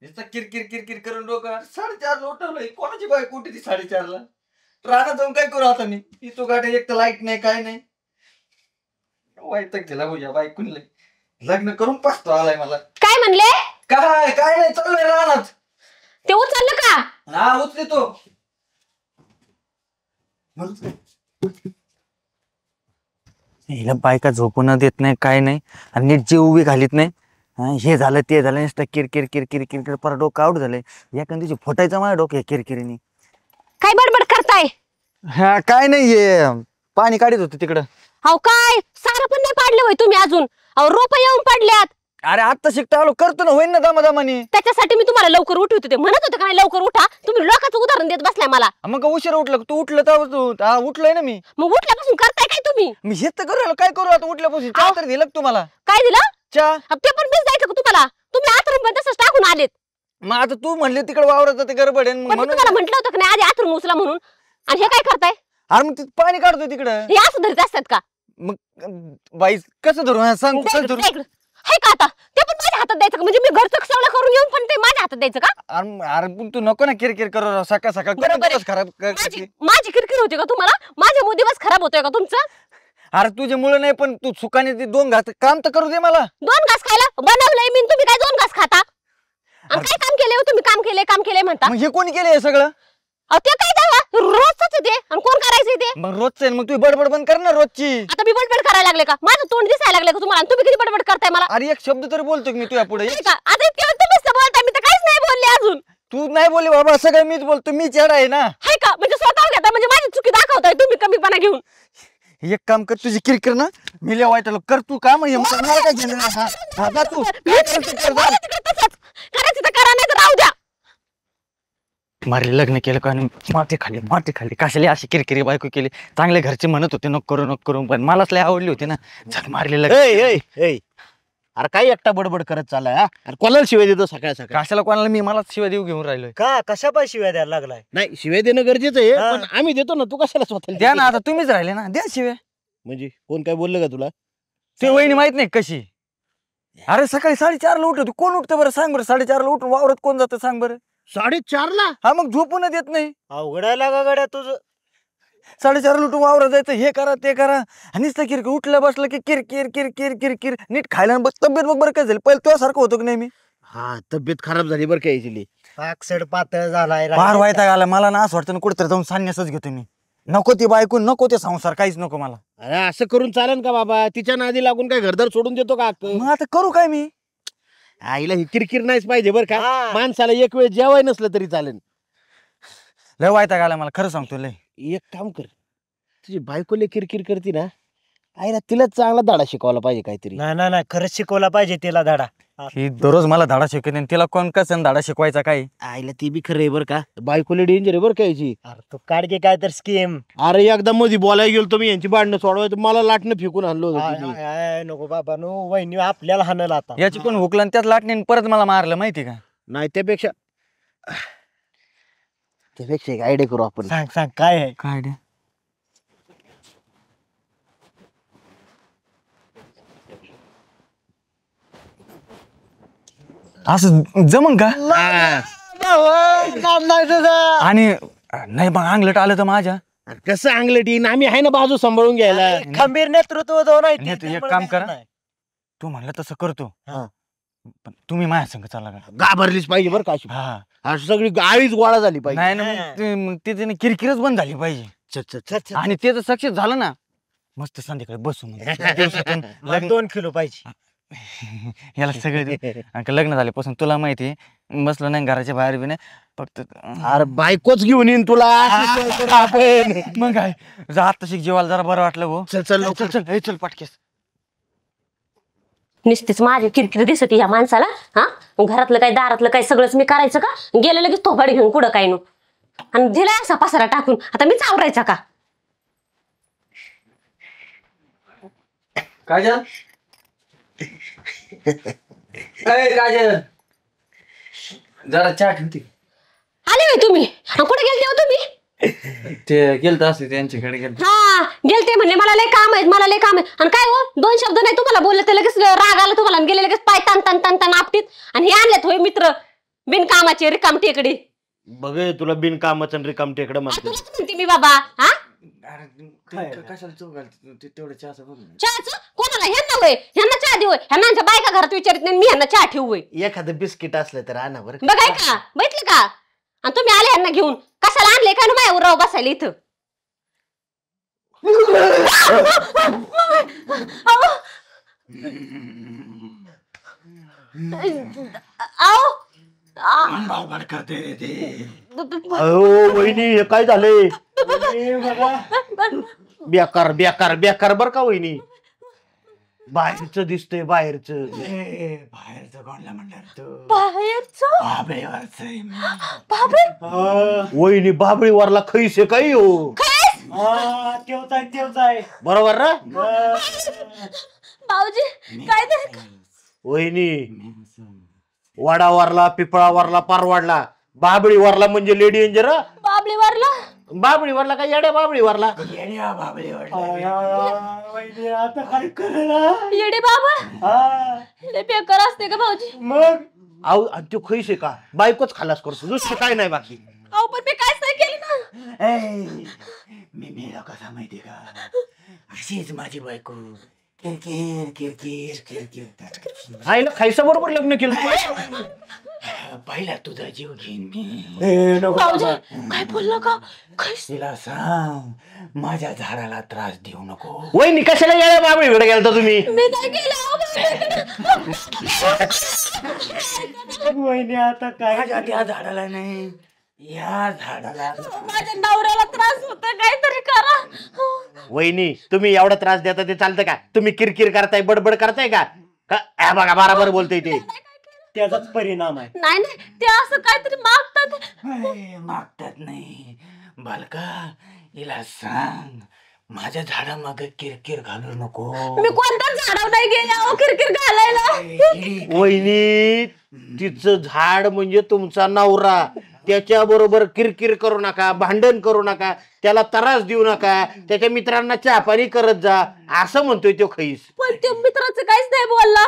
नुसतं किरकिर किरकिर करून डोकं. 4:30ला उठवलंय, कोणाची बाई कुठे ती 4:30ला? रानात जाऊन काय करू आता मी? इथं गाडी, एक तर लाईट नाही, काय नाही. वाईटच गेला भाऊ या बायकून. लग्न करून पाचतो आलाय मला. काय म्हणले? काय काय नाही, चाललंय रानात. ते उचललं का? हा उचले तो. हिला बायका झोपून देत नाही, काय नाही, आणि नीट जीव उभी घालीत नाही. हे झालं ते झालं, नुसतं किरकिर किरकिर किरकिर. परत डोकं आउट झालंय. एका दिवशी फोटायचं माझ्या डोकं किरकिरीने. काय बडबड करताय? हा काय नाही, हे पाणी काढत होतं तिकडं. अहो काय सारं पण नाही पाडले होय तुम्ही अजून? अहो रोप येऊन पडल्यात. अरे आत्ता शिकता आलो, करतो ना, होईन ना दमादमानी. त्याच्यासाठी मी तुम्हाला लवकर उठवत होते. म्हणत होते का नाही लवकर उठा? तुम्ही लोकांचं उदाहरण देत बसलाय मला. मग उशीर उठलं तू? उठलं तर तू उठलोय ना मी. मग उठल्यापासून करताय काय तुम्ही? मी हेच तर करू, काय करू आता उठल्यापासून? चहा तर दिलं का तुम्हाला? काय दिलं? चहा. ते पण मीच द्यायचं का तुम्हाला? तुम्ही आतरून पण तसंच टाकून आलेत. मग आता तू म्हणले तिकडे वावरात जाते गडबड आहे, पण मी म्हणून. तुम्हाला म्हटलं होतं का नाही आधी आतरून उचला म्हणून? आणि हे काय करताय? अरे मग पाणी काढतोय तिकडं. हे असं धरीत असतात का? मग बाई कसं धरू? हा, सांग कसं धरू? हाय का आता? ते पण माझ्या हातात द्यायचं का? म्हणजे मी घरचं सगळं करून येऊन पण ते माझ्या हातात द्यायचं का? अरे पण तू नको ना किरकिर करू सकाळ सकाळ. बरोबर आहे. दिवस खराब माझी किरकिर होती का तुम्हाला? माझ्या मुळे दिवस खराब होतोय का तुमचं? अरे तुझ्या मुळे नाही, पण तू सुखाने ते 2 घास काम तर करू दे मला. 2 घास खायला बनवलंय मी, तुम्ही काय 2 घास खाता? आणि काय काम केलंय हो तुम्ही? काम केलंय म्हणता? मग हे कोणी केलं हे सगळं? अहो ते काय दावा? रोजच ते. आणि कोण करायचं ते? मग रोजचं आहे, मग तू बडबड बंद कर ना रोजची. आता मी बडबड करायला लागले का? माझं तोंड दिसायला लागले का तुम्हाला? आणि तुम्ही किती बडबड करताय मला? अरे एक शब्द तरी बोलतो मी तुझ्या पुढे. नाही का? आता इतके वेळ तुम्हीच तर बोलताय, मी तर काहीच नाही बोलले अजून. तू नाही बोलली बाबा, सगळं मीच बोलतो, मीच येडा आहे ना. हाय का? म्हणजे स्वतः घेता म्हणजे माझी चुकी दाखवताय तुम्ही कमीपणा घेऊन. एक काम कर, तुझी किरकिर ना मी लय वाईट आलो, कर तू काम. हे मला काय घेणं नाही. हा जा तू. काय करायचं कर जा. करायचं तर करा, नाही तर राहू द्या. मारे लग्न केलं का? माती खाली कशाला अशी किरकिरी बायको केली? चांगले घरचे म्हणत होते नको करू, पण मलाच लय आवडली होती ना. झक मारले लग्न. अरे काय एकटा बडबड करत चाललाय? हा? अरे कोणाला शिवाय देतो सकाळ सकाळ? कशाला कोणाला? मी मलाच शिवाय देऊ घेऊन राहिलोय. का कशा पाय शिवाय द्यायला लागलाय? नाही शिवाय देणं गरजेचं आहे, हा. पण आम्ही देतो ना. तू कशाला स्वतःला द्या ना, आता तुम्हीच राहिले ना, द्या शिवाय. म्हणजे कोण काय बोललं का तुला? ते वहिनी माहित नाही कशी. अरे सकाळी 4:30ला उठतो. कोण उठतं बरं सांग बरं? 4:30ला उठून वावरत कोण जातं सांग बरं? 4:30ला? हा मग झोपून देत नाही. अवघडायला का गड्या तुझं? 4:30ला उठून वावरत जायचं, हे करा ते करा. आणि किरकिर उठलं बसलं की किरकिर किरकिर किरकिर. नीट खायला बस, तब्येत बघ बरं काय झाली. पहिले तुझ्यासारखं होतं की नाही मी? हा तब्येत खराब झाली बरं काय याची. पाकसड पातळ झालाय. फार वाईटा आला मला ना. असं वाटतं कुठेतरी जाऊन संन्यासच घेतो मी. नको ती बायको, नको ते संसार, काहीच नको मला. अरे असं करून चालेल का बाबा? तिच्या नादी लागून काय घरदार सोडून देतो का? मग आता करू काय मी? आईला ही किरकिर नाहीच पाहिजे बरं का. हा. माणसाला एक वेळ जेवाय नसलं तरी चालेल. लय वाईटा आला मला, खरं सांगतो लय. एक काम कर, तुझी बायकोले किरकिर करते ना, आईला तिला चांगला धडा शिकवला पाहिजे काहीतरी. नाही खरंच शिकवला पाहिजे तिला धडा. ही दररोज मला धाडा शिकवते आणि तिला कोण कसं धाडा शिकवायचा काय? आईला ती बी खरं आहे बरं का, बायकोला डेंजर आहे बरं का याची. अरे तू काढ काय तर स्कीम. अरे एकदा मध्ये बोलायला गेलो तुम्ही यांची भांडणं सोडवायचं, मला लाटणं फेकून आणलं होतं तिने. नको बाबा नो, वहिनी आपल्याला हाणल आता. याची कोण हुकलं आणि त्याच लाटणीने परत मला मारलं माहिती का? नाही त्यापेक्षा त्यापेक्षा एक आयडिया करू आपण. सांग सांग काय आहे. काय असं जमन का? आणि नाही मग अंगलट आलं तर माझ्या कसं अंगलट येईन, आम्ही आहे ना बाजू सांभाळून घ्यायला. खंबीर नेतृत्व तो नाही नाही, तू एक काम करा. तू म्हणलं तसं करतो, हा. पण तुम्ही माझ्या संग चालला का? घाबरलीच पाहिजे बरं का अशी. हा अशी सगळी गाळीच गोळा झाली पाहिजे. नाही ना मग तिने किरकिरच बंद झाली पाहिजे. चल, चल, चल. आणि ते जर सक्सेस झालं ना, मस्त संध्याकाळी बसून दिवसातून लग्न 2 किलो पाहिजे. याला सगळे देऊ. आणि लग्न झाल्यापासून तुला माहिती बसलं नाही घराच्या बाहेर बी नाही, फक्त अरे बायकोच घेऊन येईन तुला. अशी सोय करू आपण. मग काय जा आता शिक, जेवायला जरा बरं वाटलं भाऊ. चल चल लवकर. चल चल चल पाटकेस. नुसतीच माझी किरकिर दिसते ह्या माणसाला. हा घरातलं काय दारातलं काय सगळंच मी करायचं का? गेलं लगेच थोबाड घेऊन कुठं काय नु, आणि दिलाय असा पसारा टाकून. आता मीच आवरायचा का? काजल काजल जरा चहा ठेवते. आले होय तुम्ही? आणि कुठे गेलते हो तुम्ही? ते गेलत असते त्यांच्याकडे गेलत. हा गेलते म्हणले मला लय काम आहे, मला लय काम आहे. आणि काय हो 2 शब्द नाही तुम्हाला बोलले तर लगेच राग आला तुम्हाला, आणि गेले लगेच पाय तान तान तान तान आपटीत. आणि हे आणलेत होय मित्र बिनकामाचे रिकाम टेकडी. बघ तुला बिनकामाचं रिकाम टेकडं म्हणते. तुलाच म्हणते मी बाबा. हा कशाला चौक घालते तेवढं चहाचं बघ ना. चहाचं कोणाला? ह्यांना होय, ह्यांना चहा देऊ होय. ह्यांना बायका घरात विचारित नाही, मी ह्यांना चहा ठेवू होय. एखादं बिस्किट असलं तर आणा बरं. बघाय का, बघितलं का? आणि तुम्ही आले ह्यांना घेऊन, कशाला आणले काय ना माझ्यावर राव बसायला इथं? अहो वहिनी हे काय झालंय? बेकार बेकार बेकार बर का वहिनी. बाहेरचं दिसतंय बाहेरचं. बाहेरचं कोणला म्हणणार तू? बाहेरचं बाबळेवरचं बापरे. वहिनी बाबळीवरला खैसे काही हो. बरोबर ना भाऊजी काय ते? वहिनी वडावरला पिपळावरला पारवाडला, बाबळीवरला म्हणजे लेडी एंजर. बाबली वरला बाबळीवरला काय येड्या बाबळीवरला. येड्या बाबळेवर येडे बाबा लय बेकार असते का भाऊजी? अहो आणि तो खैसे का बायकोच खालास करतो, दुसरं काय नाही बाकी. अहो पण मी काहीच नाही केलं ना. मी मेला कसा माहिती का? अशीच माझी बायको किरकिर किरकिर किरकिर. आईला खायसा बरोबर लग्न केलं. पहिला तुझा जीव घेईन मी. भाऊजी काय बोलला का? तिला सांग माझ्या झाडाला त्रास देऊ नको. वहिनी कशाला येड्या बाबळीकडे गेलता तुम्ही? मी नाही गेले अहो वहिनी आता काय? माझ्या त्या झाडाला नाही, या झाडाला. माझ्या नवऱ्याला त्रास होता, काहीतरी करा. वहिनी तुम्ही एवढा त्रास देता ते चालतं का? तुम्ही किरकिर करताय बडबड करताय का? बघा बरोबर बोलतोय ते. त्याचाच परिणाम आहे. नाही नाही ते असं काहीतरी मागतात. मागतात नाही बालका, हिला सांग माझ्या झाडा माग किरकिर घालू नको. मी कोणत्या झाडावर नाही गेले अहो किरकिर घालायला. वहिनी तिचं झाड म्हणजे तुमचा नवरा, त्याच्या बरोबर किरकिर करू नका, भांडण करू नका, त्याला त्रास देऊ नका, त्याच्या मित्रांना चहा पाणी करत जा, असं म्हणतोय तो खैस. पण ते मित्राचं काहीच नाही बोलला.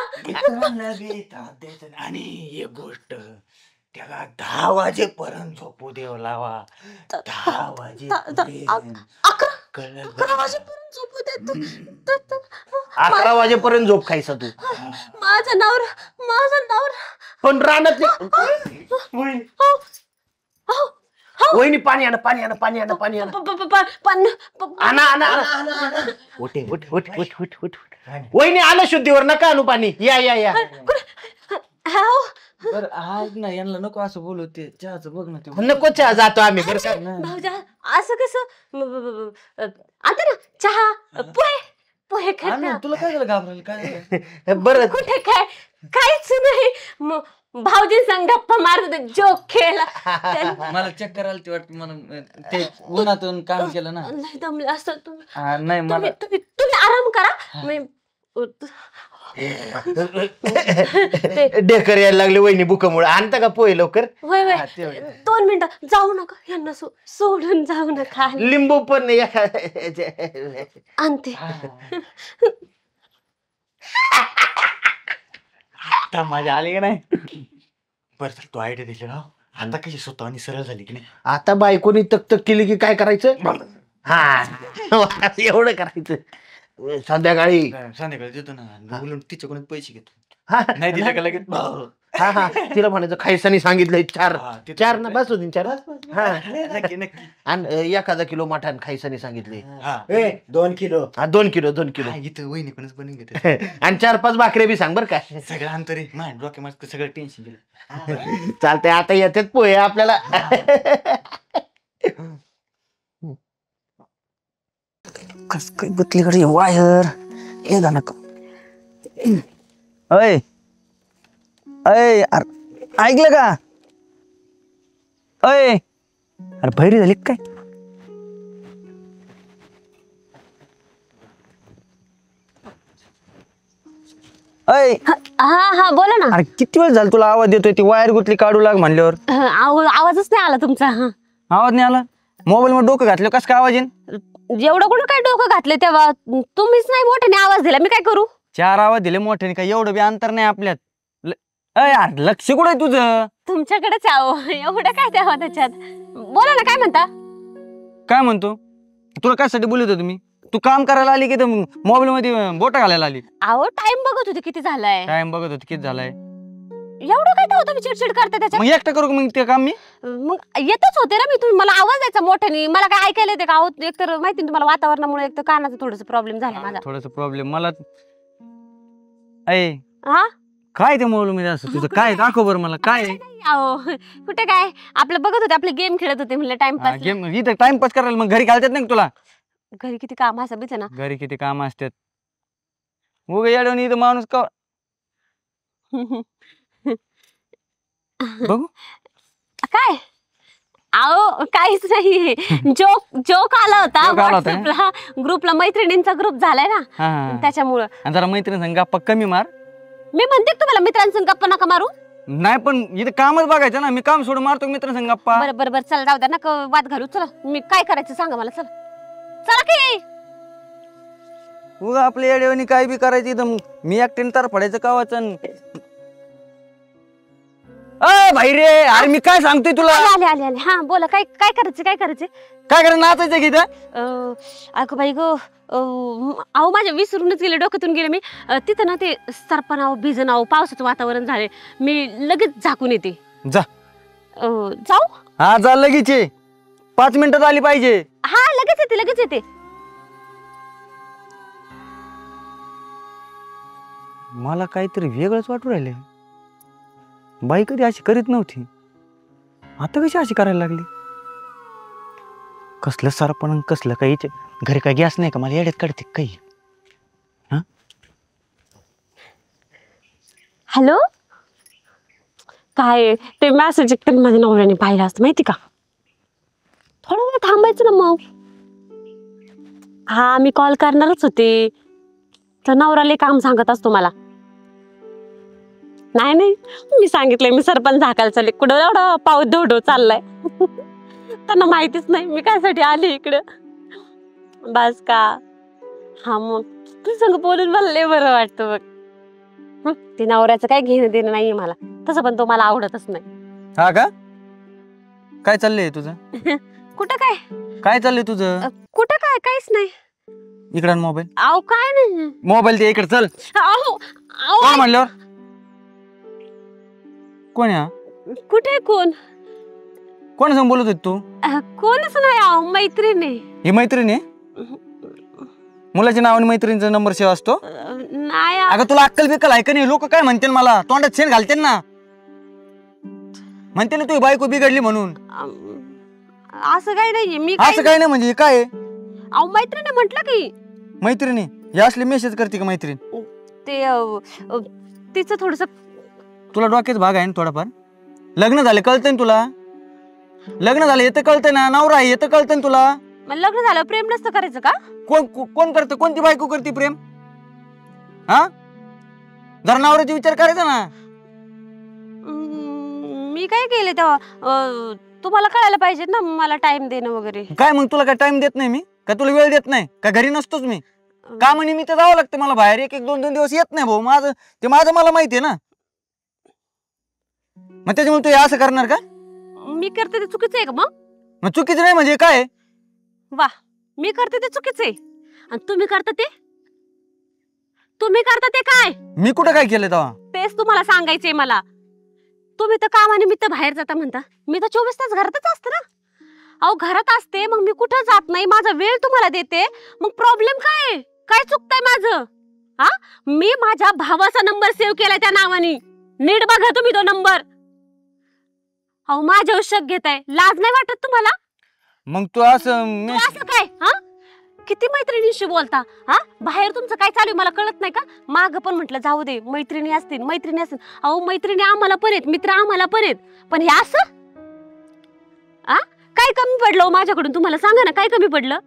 आणि एक गोष्ट, त्याला 10 वाजेपर्यंत झोपू देव लावा. 10 वाजेपर्यंत. 11 वाजेपर्यंत झोपू देत. 11 वाजेपर्यंत झोप खायचा तू. माझा नवरा पण रानात वहिनी पाणी आणा पाणी आणा पाणी आणा पाणी आणा आणा आणा. उठ उठ उठ उठ उठ उठ. वहिनी आलं शुद्धीवर, नका आणू पाणी. या या या. बरं आज ना यांना नको असं बोलू, ते चहाचं बघ ना. ते नको चहा, जातो आम्ही बरं का. भाऊजा असं कसं? आता ना चहा पोहे पोहे खाते. तुला काय झालं घाबरायला काय झालं? बरं कुठे काय काहीच नाही. भाऊजी संग गप्पा मारत होते, जोक खेळला. मला चक्कर आली वाटत मला ते उन्हातून काम केलं ना. नाही दमले असं तुम्ही. नाही मला तुम्ही आराम करा. ढेकर यायला लागले वहिनी बुकामुळे. आणता का पोहे लवकर? वय 2 मिनिटं जाऊ नका, यांना सोडून जाऊ नका. लिंबू पण नाही. आणते. मजा आली की नाही? बरं तर तू आयडिया दिली राव. आता कशी स्वतःनी सरळ झाली की नाही? आता बायकोनी तक केली की काय करायचं? हा एवढं करायचं. संध्याकाळी संध्याकाळी देतो ना, उलट तिच्याकडून पैसे घेतो. हा नाही दिलं का लगेच हा तिला म्हणायचं खायसानी सांगितलंय 4 ते 4 ना बस होती 4. हा नक्की नक्की. आणि 1 किलो मटण खायसानी सांगितले. हा 2 किलो. हा 2 किलो हा, इथं वहिनीकडूनच बनवून घेते. आणि 4-5 भाकरे बी सांग बर का. सगळं अंतरी मांड डोके माझं सगळं टेन्शन गेलं. चालतंय. आता येतात पोहे आपल्याला. कस काय बतलीकडे वायर हे झालं का? अय अय अरे ऐकलं का? अय अरे भैरी झाली काय? अय हा बोला ना. अरे किती वेळ झाला तुला आवाज देतोय? ती वायर गुतली काढू लाग म्हणल्यावर आवाजच नाही आला तुमचा. आवाज नाही आला. मोबाईल मध्ये डोकं घातलं कस काय आवाज येईन? जेवढं कुठं काय डोकं घातले तेव्हा तुम्हीच नाही मोठ्याने आवाज दिला, मी काय करू? 4 आवाज दिले मोठ्याने. काय एवढं बी अंतर नाही आपल्यात. अय अरे लक्ष कुठं आहे तुझं? तुमच्याकडेच आहो. एवढं काय तेव्हा त्याच्यात. बोला ना, काय म्हणता? काय म्हणतो? तुला कशासाठी बोलत होतो मी? तू काम करायला आली की मोबाईल मध्ये बोट घालायला आली? अहो टाइम बघत होते किती झालाय. टाइम बघत होती किती झालाय? एवढं काय तेव्हा तुम्ही चिडचिड करता त्याच्यात? मग एकटं करू का मग ते काम मी? मग येतच होते ना मी. तुम्ही मला आवाज द्यायचा मोठ्याने. मला काय ऐकायला येते का? एक तर माहिती ना तुम्हाला वातावरणामुळे एक तर कानाचा थोडस प्रॉब्लेम झाला माझा. थोडस प्रॉब्लेम मला. अय हा काय ते मोबाईल मध्ये असं तुझं काय? दाखव बरं मला काय? अहो कुठे काय, आपलं बघत होते, आपले गेम खेळत होते, म्हणलं टाइमपास. गेम इथं टाइमपास करायला मग घरी घालतात नाही तुला? घरी किती काम असं बिच ना. घरी किती काम असतात. उगा येडवून इथं माणूस का बघू काय? अहो काहीच नाही. जोक आला होता व्हॉट्सअपला. ग्रुपला मैत्रिणींचा ग्रुप झालाय ना, त्याच्यामुळं. आणि जरा मैत्रिणी संग गप्पा कमी मार. मी म्हणते तुम्हाला मित्रांसंग गप्पा नका मारू. नाही पण इथं कामच बघायचं ना. मी काम सोडून मारतो मित्रांसंग गप्पा. बरं चला जाऊ द्या ना, वाद घालू. चला मी काय करायचं सांगा मला. चला चला की. उगा आपल्या येड्यावानी काय बी करायचं इथं. मी एकटीने तर पडायचं का वाचन? अय भाई रे, अरे मी काय सांगतोय तुला? आले. हा बोला. काय करायचं? काय करायचं? नाचायचं की इथं? अगं बाई गो, अहो माझ्या विसरूनच गेले, डोक्यातून गेले मी. तिथं ना ते सरपणाव भिजनाव पावसाचं वातावरण झाले. मी लगेच झाकून येते. जा. जाऊ? हा जा लगेच. 5 मिनिटात आली पाहिजे. हा लगेच येते. मला काहीतरी वेगळंच वाटू राहिले. बाई कधी अशी करीत नव्हती, आता कशी अशी करायला लागली? कसलं सरपण, कसलं काही. घरी काय गॅस नाही का? मला येड्यात काढते काही. हॅलो, काय ते मेसेज एकतर माझ्या नवऱ्याने पाहिला असतं माहिती का? थोडं वेळ थांबायचं ना मग. हा मी कॉल करणारच होते, तर नवऱ्याला काम सांगत असतो मला. नाही मी सांगितलंय मी सरपंच झाकायला चालले. कुठं एवढा पाऊस धोडो चाललाय. त्यांना माहितीच नाही मी कायसाठी आले इकडं. बस का? हा मग तू संग बोलून मला लय बरं वाटतं बघ. ते नवऱ्याचं काय घेणं देणं नाहीये मला, तसं पण तो मला आवडतच नाही. हा का? काय चाललंय तुझं? कुठं काय चाललंय तुझं? कुठं काय? काहीच नाही. इकडं मोबाईल. अहो काय नाही. मोबाईल दे इकडे. चल. अहो म्हणल्यावर कोण आहे? कुठे कोण? कोण संग बोलत होती तू? कोणच नाही. अहो मैत्रिणी. ही मैत्रिणी? मुलाच्या नावाने मैत्रिणीचा नंबर सेव्ह असतो? नाही. अगं तुला अक्कल बिक्कल आहे का नाही? लोक काय म्हणतील मला? तोंडात शेण घालतील ना. म्हणते ना तुझी बायको बिघडली म्हणून. असं काही नाहीये. मी असं काही नाही म्हणजे काय? अहो मैत्रिणी म्हटलं की. मैत्रिणी हे असले मेसेज करते का मैत्रीण? ते तिचं थोडस तुला डोक्यात भाग आहे ना थोडाफार? लग्न झाले कळतंय ना तुला? लग्न झालं येतं कळतंय ना? नवरा आहे येतं कळतंय ना तुला? लग्न झालं प्रेम नसतं करायचं का? कोण करतं? कोणती बायको करते प्रेम? हा, जरा नवऱ्याचा विचार करायचा ना. मी काय केले तेव्हा? तुम्हाला कळायला पाहिजे ना मला टाइम देणं वगैरे. काय मग तुला काय टाइम देत नाही मी? का तुला वेळ देत नाही? का घरी नसतोच मी? कामानिमित्त जावं लागतं मला बाहेर. एक 2 दिवस येत नाही भाऊ. माझं मला माहितीये ना. मग त्याच्यामुळे तू हे असं करणार का? मी करते ते चुकीचं आहे का मग? मग चुकीचं नाही म्हणजे काय? वा, मी करते ते चुकीचं आहे आणि तुम्ही करता ते काय? मी कुठं काय केलं तेव्हा? तेच तुम्हाला सांगायचंय मला. तुम्ही तर कामानिमित्त बाहेर जाता म्हणता, मी तर 24 तास घरातच असते ना. अहो घरात असते, मग मी कुठं जात नाही, माझा वेळ तुम्हाला देते, मग प्रॉब्लेम काय? काय चुकतंय माझं? हा, मी माझ्या भावाचा नंबर सेव्ह केलाय त्या नावाने. नीट बघा तुम्ही तो नंबर. अहो माझ्यावर शक घेताय, लाज नाही वाटत तुम्हाला? मग तू असं काय? हा, किती मैत्रिणींशी बोलता? हा, बाहेर तुमचं काय चालू मला कळत नाही का? माग पण म्हटलं जाऊ दे, मैत्रिणी असतील. अहो मैत्रिणी आम्हाला पण आहेत, मित्र आम्हाला पण आहेत, पण हे असं काय कमी पडलं माझ्याकडून? तुम्हाला सांगा ना, काय कमी पडलं?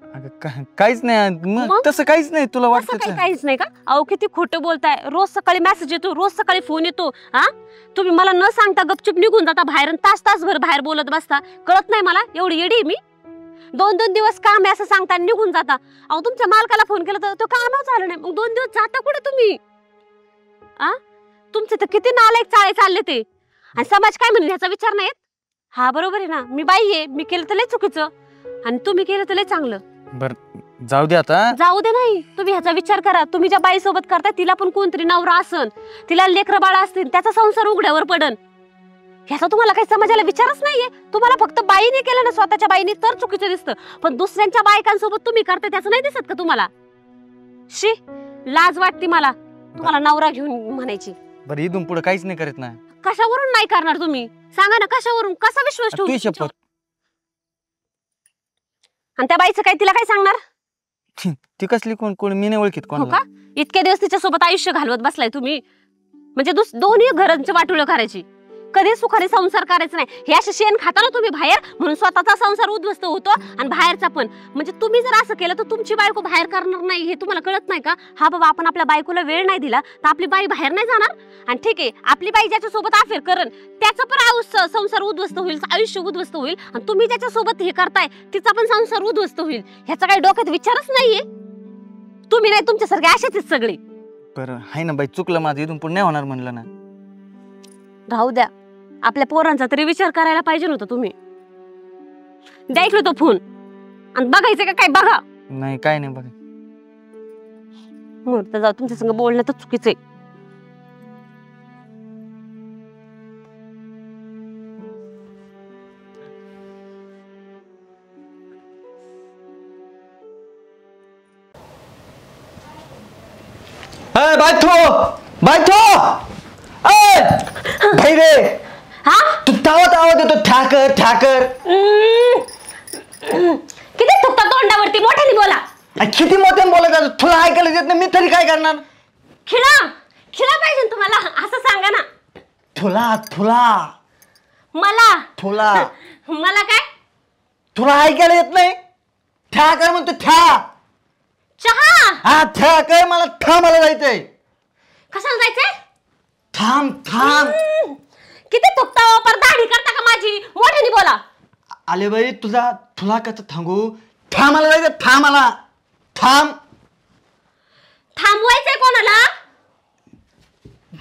काहीच नाही. तसं काहीच नाही. तुला वाटतं काहीच नाही का? अहो किती खोटं बोलताय. रोज सकाळी मेसेज येतो, रोज सकाळी फोन येतो. हा, तुम्ही मला न सांगता गपचूप निघून जाता बाहेर, तासभर बाहेर बोलत बसता. कळत नाही मला? एवढी येडी मी? 2 दिवस काम आहे असं सांगता निघून जाता. अहो तुमच्या मालकाला फोन केला तर तो कामच झालं नाही, मग 2 दिवस जाता कुठे तुम्ही? तुमचे तर किती नालायक चाळे चालले ते. आणि समाज काय म्हणेल ह्याचा विचार नाही येत? हा बरोबर आहे ना, मी बाई आहे, मी केलं तर लय चुकीचं आणि तुम्ही केलं तर लय चांगलं. बर जाऊ दे आता. जाऊ दे नाही, तुम्ही ह्याचा विचार करा. तुम्ही ज्या बाई सोबत करताय तिला पण कोणतरी नवरा असन, तिला लेकरं बाळ असतील, त्याचा संसार उघड्यावर पडन. ह्याचा तुम्हाला काही समाजाला विचारच नाहीये. तुम्हाला फक्त बाईने केलं ना, स्वतःच्या बाईने, तर चुकीचं दिसतं, पण दुसऱ्यांच्या बायकांसोबत तुम्ही करताय त्याचं नाही दिसत का तुम्हाला? शी, लाज वाटते मला तुम्हाला नवरा घेऊन म्हणायची. बरं इथून पुढे काहीच नाही करत ना. कशावरून नाही करणार तुम्ही? सांगा ना, कशावरून? कसा विश्वास ठेवू? तू शपथ. आणि त्या बाईचं काय, तिला काय सांगणार? ती कसली? कोण मी नाही ओळखीत हो कोणाला. का? इतक्या दिवस तिच्या सोबत आयुष्य घालवत बसलाय तुम्ही, म्हणजे दोन्ही घरांची वाटोळं करायची, कधी सुखाने संसार करायचा नाही. हे असे शेण खाता ना तुम्ही बाहेर, म्हणून स्वतःचा संसार उद्ध्वस्त होतो आणि बाहेरचा पण. म्हणजे तुम्ही जर असं केलं तर तुमची बायको बाहेर करणार नाही, हे तुम्हाला कळत नाही का? हा बाबा, आपण आपल्या बायकोला वेळ नाही दिला तर आपली बाई बाहेर नाही जाणार. आणि ठीक आहे, आपली बाई ज्याच्या सोबत अफेअर करण त्याचं पण संसार उद्ध्वस्त होईल, आयुष्य उद्ध्वस्त होईल. आणि तुम्ही ज्याच्या सोबत हे करताय तिचा पण संसार उद्ध्वस्त होईल. ह्याचा काही डोक्यात विचारच नाहीये. तुम्ही नाही, तुमच्यासारखे असेच आहेत सगळे. बरं आहे ना बाई, चुकलं माझं, इथून पुढे नाही होणार म्हणलं ना. राहू द्या, आपल्या पोरांचा तरी विचार करायला पाहिजे नव्हता तुम्ही. द्यायला तो फोन आणि बघायचं का काय? बघा. नाही काय नाही बघा. मुहूर्त जाऊ, तुमच्या संग बोलणं तर चुकीचं आहे. भाई रे, हा, तू तावत आवाज येतो, ठाकर ठाकर. किती थुकता तोंडावरती? मोठ्याने बोला. किती मोठ्याने बोलायचं? तुला ऐकायला येत नाही, मी तरी काय करणार? खिळा पाहिजे ना तुम्हाला, असं सांगा ना. तुला मला काय? तुला ऐकायला येत नाही? ठाकर म्हणतो, ठा. चहा. हा ठाकर, मला जायचंय. कशाला जायचंय? थांब. किती थुकता हो? पर दाढी करता का माझी? मोठ्याने बोला. आले बाई, तुला कसं थांबू? मला जायचं. थांबवायचंय कोणाला?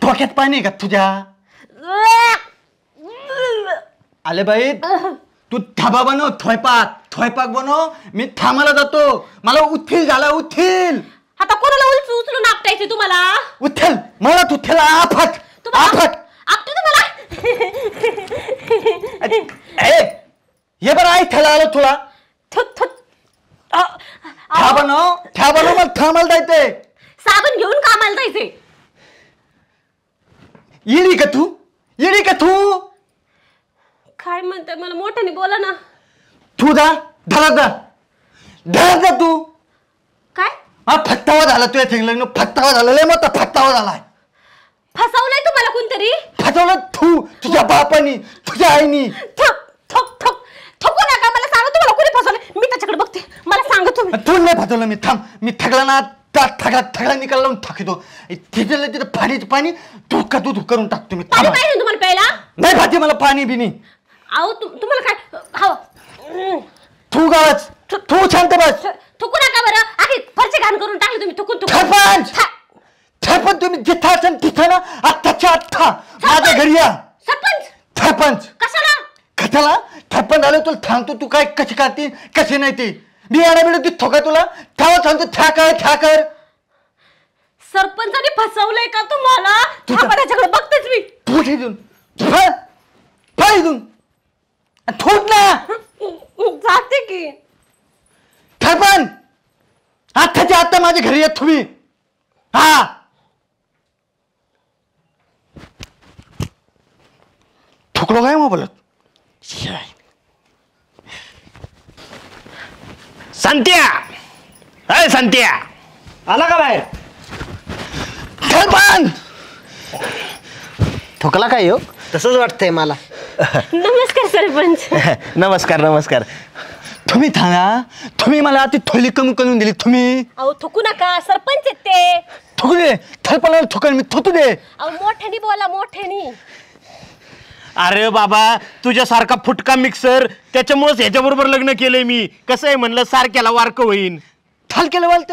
डोक्यात पाणी का तुझ्या? आले बाई, तू थाबा बनव, स्वयंपाक बनव. मी थांबायला जातो. मला उठील झाला, उठील. आता कोणाला उचलून आपटायचे तुम्हाला? उठल मला, तुला आफट. आपटू तुम्हाला? हे बरं आई थला आलो तुला. ठा बनव, मला थांबायला जायचंय. साबण घेऊन कामाला जायचंय. येडी का तू? काय म्हणताय? मला मोठ्याने बोला ना. तू धडक जा तू. काय? फत्ता झाला तुझ्या थिंग लग्न फत्तावा झाला लय मोठा फत्तावा झालाय फसवलंय तुम्हाला कोणतरी फसवलं तुझ्या बापानी तुझ्या आईनी ठोक ठोक ठोक ठोकू नका मला सांगा तुम्हाला कोणी फसवलंय मी त्याच्याकडे बघते मला सांगा तुम्ही तू नाही फसवलं मी थांब मी थकला ना ठगला निकाल लावून थकतो तिथलं तिथं पाणीच पाणी धुका तू करून टाकतो मी पाणी पाहिजे तुम्हाला प्यायला नाही भाती मला पाणी बिनी अहो तुम्हाला काय हवं तू गावाच तू शांत बस थुकू नका बरं आधी फरची घाण करून टाकली तुम्ही थुकून सरपंच सरपंच तुम्ही जिथं असाल तिथं ना आत्ताच्या आत्ता माझ्या घरी या सरपंच सरपंच कशाला कशाला सरपंच आलो तुला सांगतो तू काय कशी करते कशी नाही ते मी येण्या वेळी ती ठोका तुला तेव्हा सांगतो ठ्या कर सरपंचाने फसवलंय का तुम्हाला त्याच्याकडे बघतेच मी तू इथून इथून थोड ना जाते की सरपंच आत्ताच्या आत्ता माझ्या घरी येत तुम्ही हा ठोकलो काय मोबाईलात संत्या अय संत्या आला का बाहेर सरपंच ठोकला काय हो तसंच वाटतंय मला नमस्कार सरपंच नमस्कार नमस्कार तुम्ही थांबा तुम्ही मला ती थोली कमी करून दिली तुम्ही अहो थुकू नका सरपंच आहेत ते थुकू दे थरपणाला थुकन मी थुतू दे अहो मोठ्यानी बोला मोठ्यानी अरे बाबा तुझ्यासारखा फुटका मिक्सर त्याच्यामुळेच ह्याच्याबरोबर लग्न केलंय मी कसं आहे म्हणलं सारख्याला वारक होईन थाल केलं वालत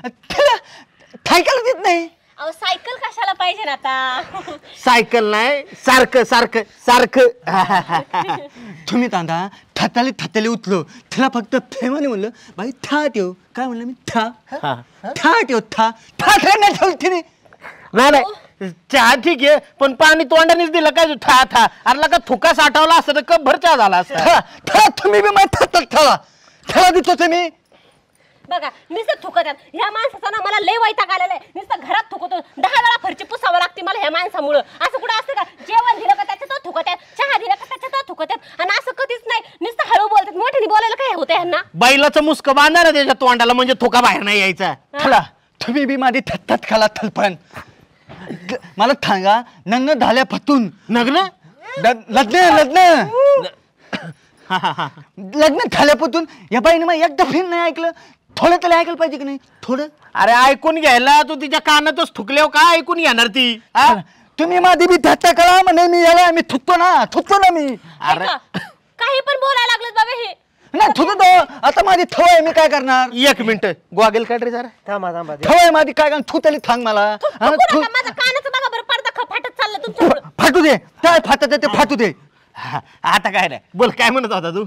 त्याला थायकाला देत नाही अहो सायकल कशाला पाहिजे ना आता सायकल नाही सारखं सारखं सारखं तुम्ही तांदा थताली उचलो त्याला फक्त फेमाने म्हणलं बाई था ठेव काय म्हणलं मी था ठेव था नाही ठेवली तिने नाही नाही चहा ठीक आहे पण पाणी तोंडानेच दिलं काय ठा ठा अरे का थुका साठवला असतं तर कप भर चहा झाला असता तुम्ही बी मला ठेवा देतो तुम्ही बघा नुसतं थुकत ह्या माणसाचा ना मला लय वैताग आलेला आहे नुसतं घरात थुकतो 10 वेळा फरची पुसावं लागते मला ह्या माणसामुळं असं कुठं असतं का जेवण दिलं का त्याच्यात थुकत चहा दिला का त्याच्यात थुकत आणि असं कधीच नाही नुसतं हळू बोलतात मोठ्याने बोलायला काय होतं ह्यांना बैलाचं मुस्क बांधणार आहे त्याच्या तोंडाला म्हणजे थुका बाहेर नाही यायचा चला तुम्ही बी माझी थत्तात खाला थलपण मला सांगा नग्न झाल्या फतून नग्न लग्न झाल्यापासून या बाईने मग एकदा फिर नाही ऐकलं थोडं तरी ऐकायला पाहिजे की नाही थोडं अरे ऐकून घ्यायला तू तिच्या कानातच थुकल्यावर काय ऐकून घेणार ती हा? तुम्ही माझी बी थट्टा करा म्हणे मी याला मी थुकतो ना मी अरे काही पण बोलायला लागलेत बाबा हे नाही थुकतो आता माझी थव आहे मी काय करणार एक मिनिट गोगल काढ रे जरा थांबा थव आहे माझी काय करणार थुतली थांग मला हा, थुकू नका, माझं कानाचं बघा बरं पडदा फाटत चाललं तुमच्यामुळं फाटू दे काय फाटत ते फाटू दे हा, आता काय नाही बोल काय म्हणत होता तू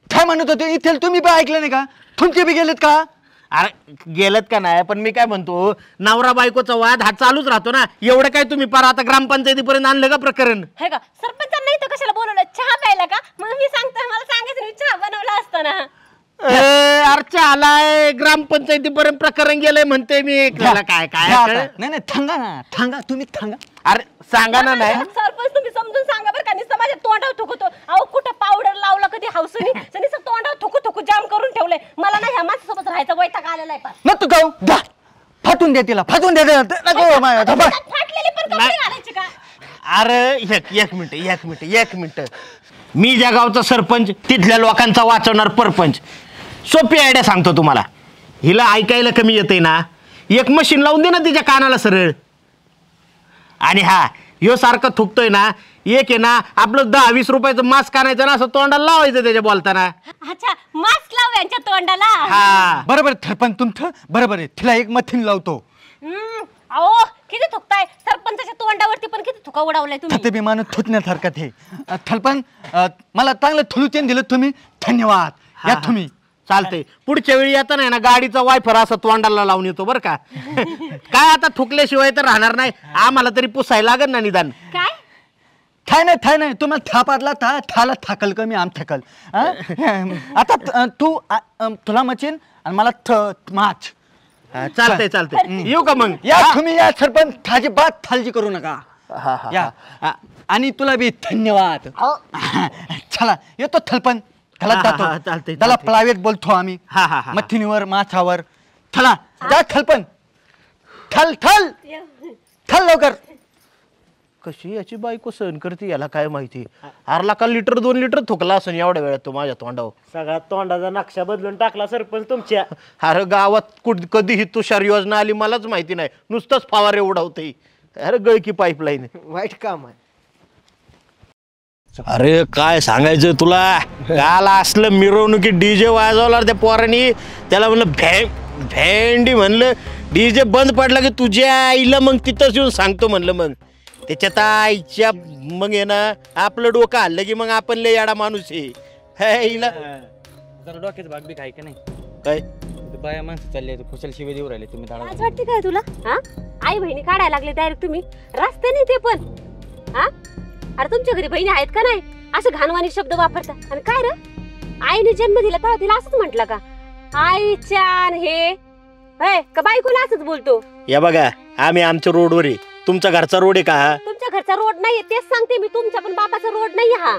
काय म्हणत होते इथे तुम्ही बी ऐकलं नाही का तुमचे बी गेलेत का अरे गेलत का नाही पण मी काय म्हणतो नवरा बायकोचा वाद हा चालूच राहतो ना एवढं काय तुम्ही पार आता ग्रामपंचायतीपर्यंत आणलं का प्रकरण हे का सरपंचांना इथं कशाला बोलवलं चहा प्यायला का मग मी सांगतो मला सांगायचं मी चहा बनवला असता ना अरे आलाय ग्रामपंचायतीपर्यंत प्रकरण गेलंय म्हणते मी काय काय घ्या काय आता. नाही थांगा ना थांगा तुम्ही थांगा अरे सांगा ना नाही सरपंच तुम्ही समजून सांगा बरं का नुसतं माझ्या तोंडावर थुकतो अहो कुठं पावडर लावला कधी हौसनी नुसतं तोंडावर थुकू जाम करून ठेवलंय मला ना ह्या माणसासोबत राहायचा वैताग आलेला आहे न तू जाऊ जा फाटून दे तिला फाटून दे फाटलेली पण कपडे घालायचे का अरे एक मिनिट मी ज्या गावचा सरपंच तिथल्या लोकांचा वाचवणार परपंच सोपी आयडिया सांगतो तुम्हाला हिला ऐकायला कमी येते ना एक मशीन लावून दे ना तिच्या कानाला सरळ आणि हा ह्यो सारखं थुकतोय ना एक आहे ना आपलं 10-20 रुपयाचं मास्क आणायचं ना असं तोंडाला लावायचं त्याच्या बोलताना अच्छा मास्क लाव यांच्या तोंडाला हा बरोबर थरपण तुमचं बरोबर आहे तिला एक मथीन लावतो अहो किती थुकताय सरपंचाच्या तोंडावरती पण किती थुका उडवलाय तुम्ही थते विमान थुतण्यासारखं ते थलपण मला चांगलं थुलूचेन दिलं तुम्ही धन्यवाद या तुम्ही चालतंय पुढच्या वेळी येता नाही ना गाडीचा वायफर असं तोंडाला लावून येतो बरं का काय आता थुकल्याशिवाय तर राहणार नाही आम्हाला तरी पुसायला लागेल ना निदान काय थाय नाही तुम्हाला थापातला थाला थाकल कमी आम थाकल आता तू तुला मचीन आणि मला माच चालतंय येऊ का मग या तुम्ही या सरपंच थाजी बात थालजी करू नका या आणि तुला बी धन्यवाद चला येतो थलपण त्याला चालतंय त्याला प्रायव्हेट बोलतो आम्ही हा. मथिनीवर माथावर चला जा खाल पण खाल खाल खाल लवकर. कशी याची बायको सहन करते याला काय माहिती. अर्ला का लिटर 2 लिटर थुकला असं एवढ्या वेळात तो माझ्या तोंडावर. सगळा तोंडाचा नक्षा बदलून टाकला सरपंच तुमच्या. अरे गावात कधी ही तुषार योजना आली मलाच माहिती नाही. नुसतंच फवारे उडवते. अरे गळकी पाईपलाईन. वाईट काम आहे. अरे काय सांगायचं तुला. काल असलं मिरवणुकी डीजे वाजवला त्या पोरांनी. त्याला म्हणलं भेंडी म्हणलं डीजे बंद पडला की तुझ्या आईला मग तिथंच येऊन सांगतो म्हणलं. मग त्याच्यात आईच्या मग आहे ना आपलं डोकं हल्लं की मग आपण लय याडा माणूस आहे. जरा डोक्यात भाग बी काय का नाही काय बाया माणसं चालले खुशाल शिवे देऊ राहिले तुम्ही दाडा. आज वाटते काय तुला हा? आई बहिणी काढायला लागले डायरेक्ट तुम्ही रस्त्याने ते पण हा? अरे तुमच्या घरी बहिणी आहेत का नाही असे घाणवाणी शब्द वापरतात. आणि काय रे आईने जन्म दिला तेव्हा तिला असंच म्हटलं का आईच्यान हे का बायकोला असंच बोलतो. या बघा आम्ही आमच्या रोडवर आहे. तुमचा घरचा रोड आहे का. तुमच्या घरचा रोड नाहीये तेच सांगते मी. तुमच्या पण बापाचा रोड नाहीये हा.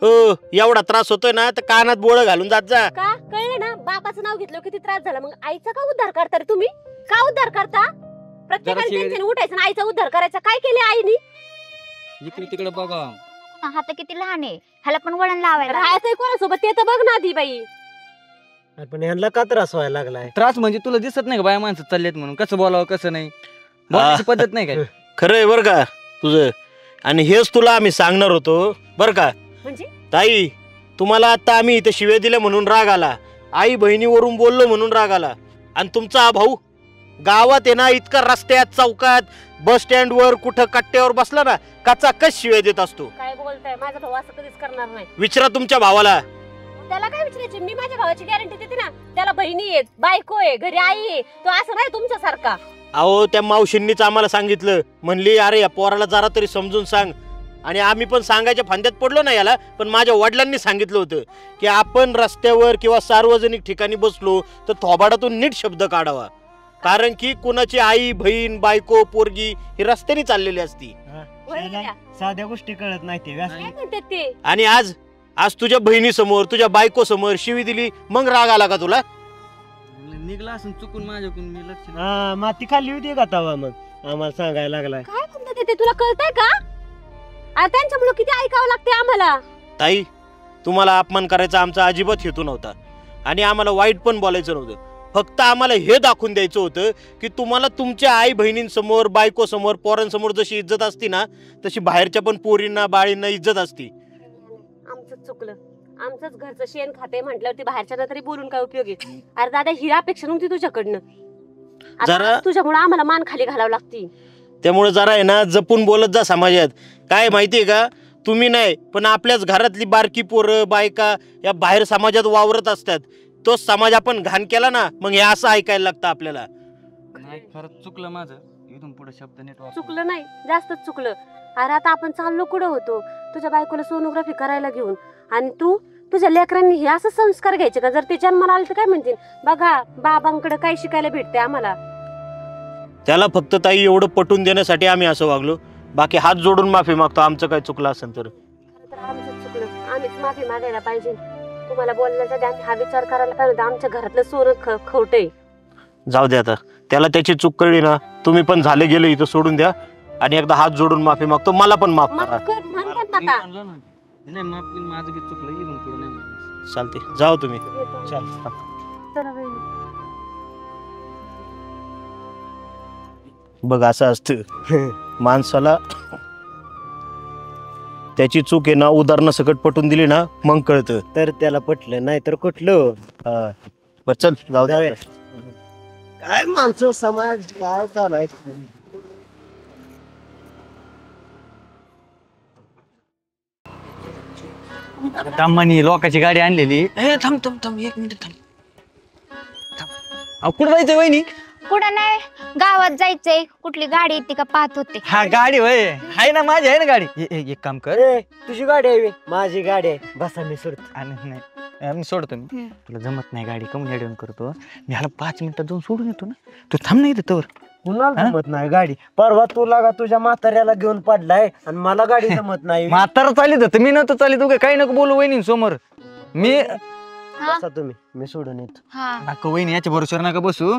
हो एवढा त्रास होतोय ना तर कानात बोळ घालून जात जा. का कळलं ना बापाचं नाव घेतलं किती त्रास झाला. मग आईचा का उद्धार करता रे तुम्ही. का उद्धार करता. प्रत्येकाने टेन्शन उठायचं ना आईचा उद्धार करायचा. काय केले आईनी. इकडे तिकडे बघा हा तर किती लहान आहे ह्याला पण वळण लावायला. राहायचंय कोणासोबत ते तर बघ ना आधी बाई. पण यांना का त्रास व्हायला लागलाय. त्रास म्हणजे तुला दिसत नाही का बाया माणसं चाललेत म्हणून कसं बोलावं कसं नाही बोलायची पद्धत नाही काय. खरंय बर का तुझं. आणि हेच तुला आम्ही सांगणार होतो बर का. म्हणजे ताई तुम्हाला आता आम्ही इथे शिव्या दिल्या म्हणून राग आला. आई बहिणीवरून बोललो म्हणून राग आला. आणि तुमचा हा भाऊ गावात आहे ना इतका रस्त्यात चौकात बस स्टँड वर कुठं कट्ट्यावर बसला ना कचाकच शिव्या देत असतो. काय बोलताय माझा भाऊ असं कधीच करणार नाही. विचारा तुमच्या भावाला. त्याला काय विचारायचे मी माझ्या भावाची गॅरंटी देते ना. त्याला बहिणी आहेत बायको आहे घरी आई आहे. तो असं नाही तुमच्यासारखा. अहो त्या मावशींनीच आम्हाला सांगितलं. म्हणली अरे या पोराला जरा तरी समजून सांग. आणि आम्ही पण सांगायच्या फांद्यात पडलो ना याला. पण माझ्या वडिलांनी सांगितलं होतं की आपण रस्त्यावर किंवा सार्वजनिक ठिकाणी बसलो तर थोबाडातून नीट शब्द काढावा. कारण की कुणाची आई बहीण बायको पोरगी ही रस्त्याने चाललेली असती. साध्या गोष्टी कळत नाही ते. काय म्हणतात ते. आणि आज तुझ्या बहिणी समोर तुझ्या बायको समोर शिवी दिली मग राग आला का तुला. निघला असं चुकून माझ्याकडून मी लक्ष हा माती खाली होती का तवा मग आम्हाला सांगायला लागलाय. काय म्हणतात ते तुला कळतंय का. अरे त्यांच्यामुळे किती ऐकावं लागते आम्हाला. ताई तुम्हाला अपमान करायचा आमचा अजिबात हेतू नव्हता. आणि आम्हाला वाईट पण बोलायचं नव्हतं. फक्त आम्हाला हे दाखवून द्यायचं होतं की तुम्हाला तुमच्या आई बहिणींसमोर बायको समोर पोरांसमोर जशी इज्जत असती ना तशी बाहेरच्या पण पोरींना बाळींना इज्जत असती. आमचं चुकलं. आमचंच घरचं शेण खाते म्हटल्यावरती बाहेरच्या तरी बोलून काय उपयोग आहे. अरे दादा ही अपेक्षा नव्हती तुझ्याकडनं. जरा तुझ्यामुळे आम्हाला मान खाली घालावं लागती. त्यामुळे जरा आहे ना जपून बोलत जा समाजात. काय माहितीये का तुम्ही नाही पण आपल्याच घरातली बारकी पोरं बायका या बाहेर समाजात वावरत असतात. तो समाज आपण घाण केला ना मग हे असं ऐकायला लागतं आपल्याला. नाही खरंच चुकलं माझं. इथून पुढे शब्द नीट वापर. चुकलं नाही जास्तच चुकलं. अरे आता आपण चाललो कुठं होतो तुझ्या बायकोला सोनोग्राफी करायला घेऊन. आणि तू तुझ्या लेकरांनी हे असं संस्कार घ्यायचे का. जर ते जन्माला आले तर काय म्हणतील बघा बाबांकडे काय शिकायला भेटते आम्हाला. त्याला फक्त ताई एवढं पटवून देण्यासाठी आम्ही असं वागलो. बाकी हात जोडून माफी मागतो आमचं काय चुकलं असेल तर. आमचं चुकलं आम्हीच माफी मागायला पाहिजे. तुम्हाला बोलण्याच्या आधी हा विचार करायला पाहिजे आमच्या घरातलं सोनं खोटंय. जाऊ द्या आता त्याला त्याची चूक कळली ना. तुम्ही पण झाले गेले इथं सोडून द्या. आणि एकदा हात जोडून माफी मागतो. मला पण माफ करा. नाही माफ माझं बी चुकलं. इथून पुढे नाही चालते जाओ तुम्ही. बघ असं असतं माणसाला त्याची चूक आहे ना उदाहरणं सकट पटून दिली ना मग कळतं. तर त्याला पटलं नाही तर कुठलं. बर चल जाऊ द्या. काय माणसं समाज काय चालाय. दमानी लोकांची गाडी आणलेली. थांब थांब थांब 1 मिनिट थांब. कुठं जायचंय वहिनी. कुठं नाही गावात जायचंय. कुठली गाडी येते का पाहत होते. हा गाडी होय आहे ना माझी आहे ना गाडी. एक काम कर. तुझी गाडी आहे माझी गाडी आहे. बसा मी सोडतो. नाही मी सोडतो. मी तुला जमत नाही गाडी कमी ॲडवून करतो. मी ह्याला 5 मिनिटात जाऊन सोडून येतो ना. तू थांब नाही तर कुणाला जमत नाही गाडी. परवा तुला का तुझ्या म्हाताऱ्याला घेऊन पडलाय आणि मला गाडी जमत नाही. म्हातारा चालित होतं मी नव्हतं चालित. तू काही नको बोलू वहिनी समोर. मी हा. बसा तुम्ही, मी सोडून येतो. हा नका वहिनी याच्या भरोश्यावर नका बसू.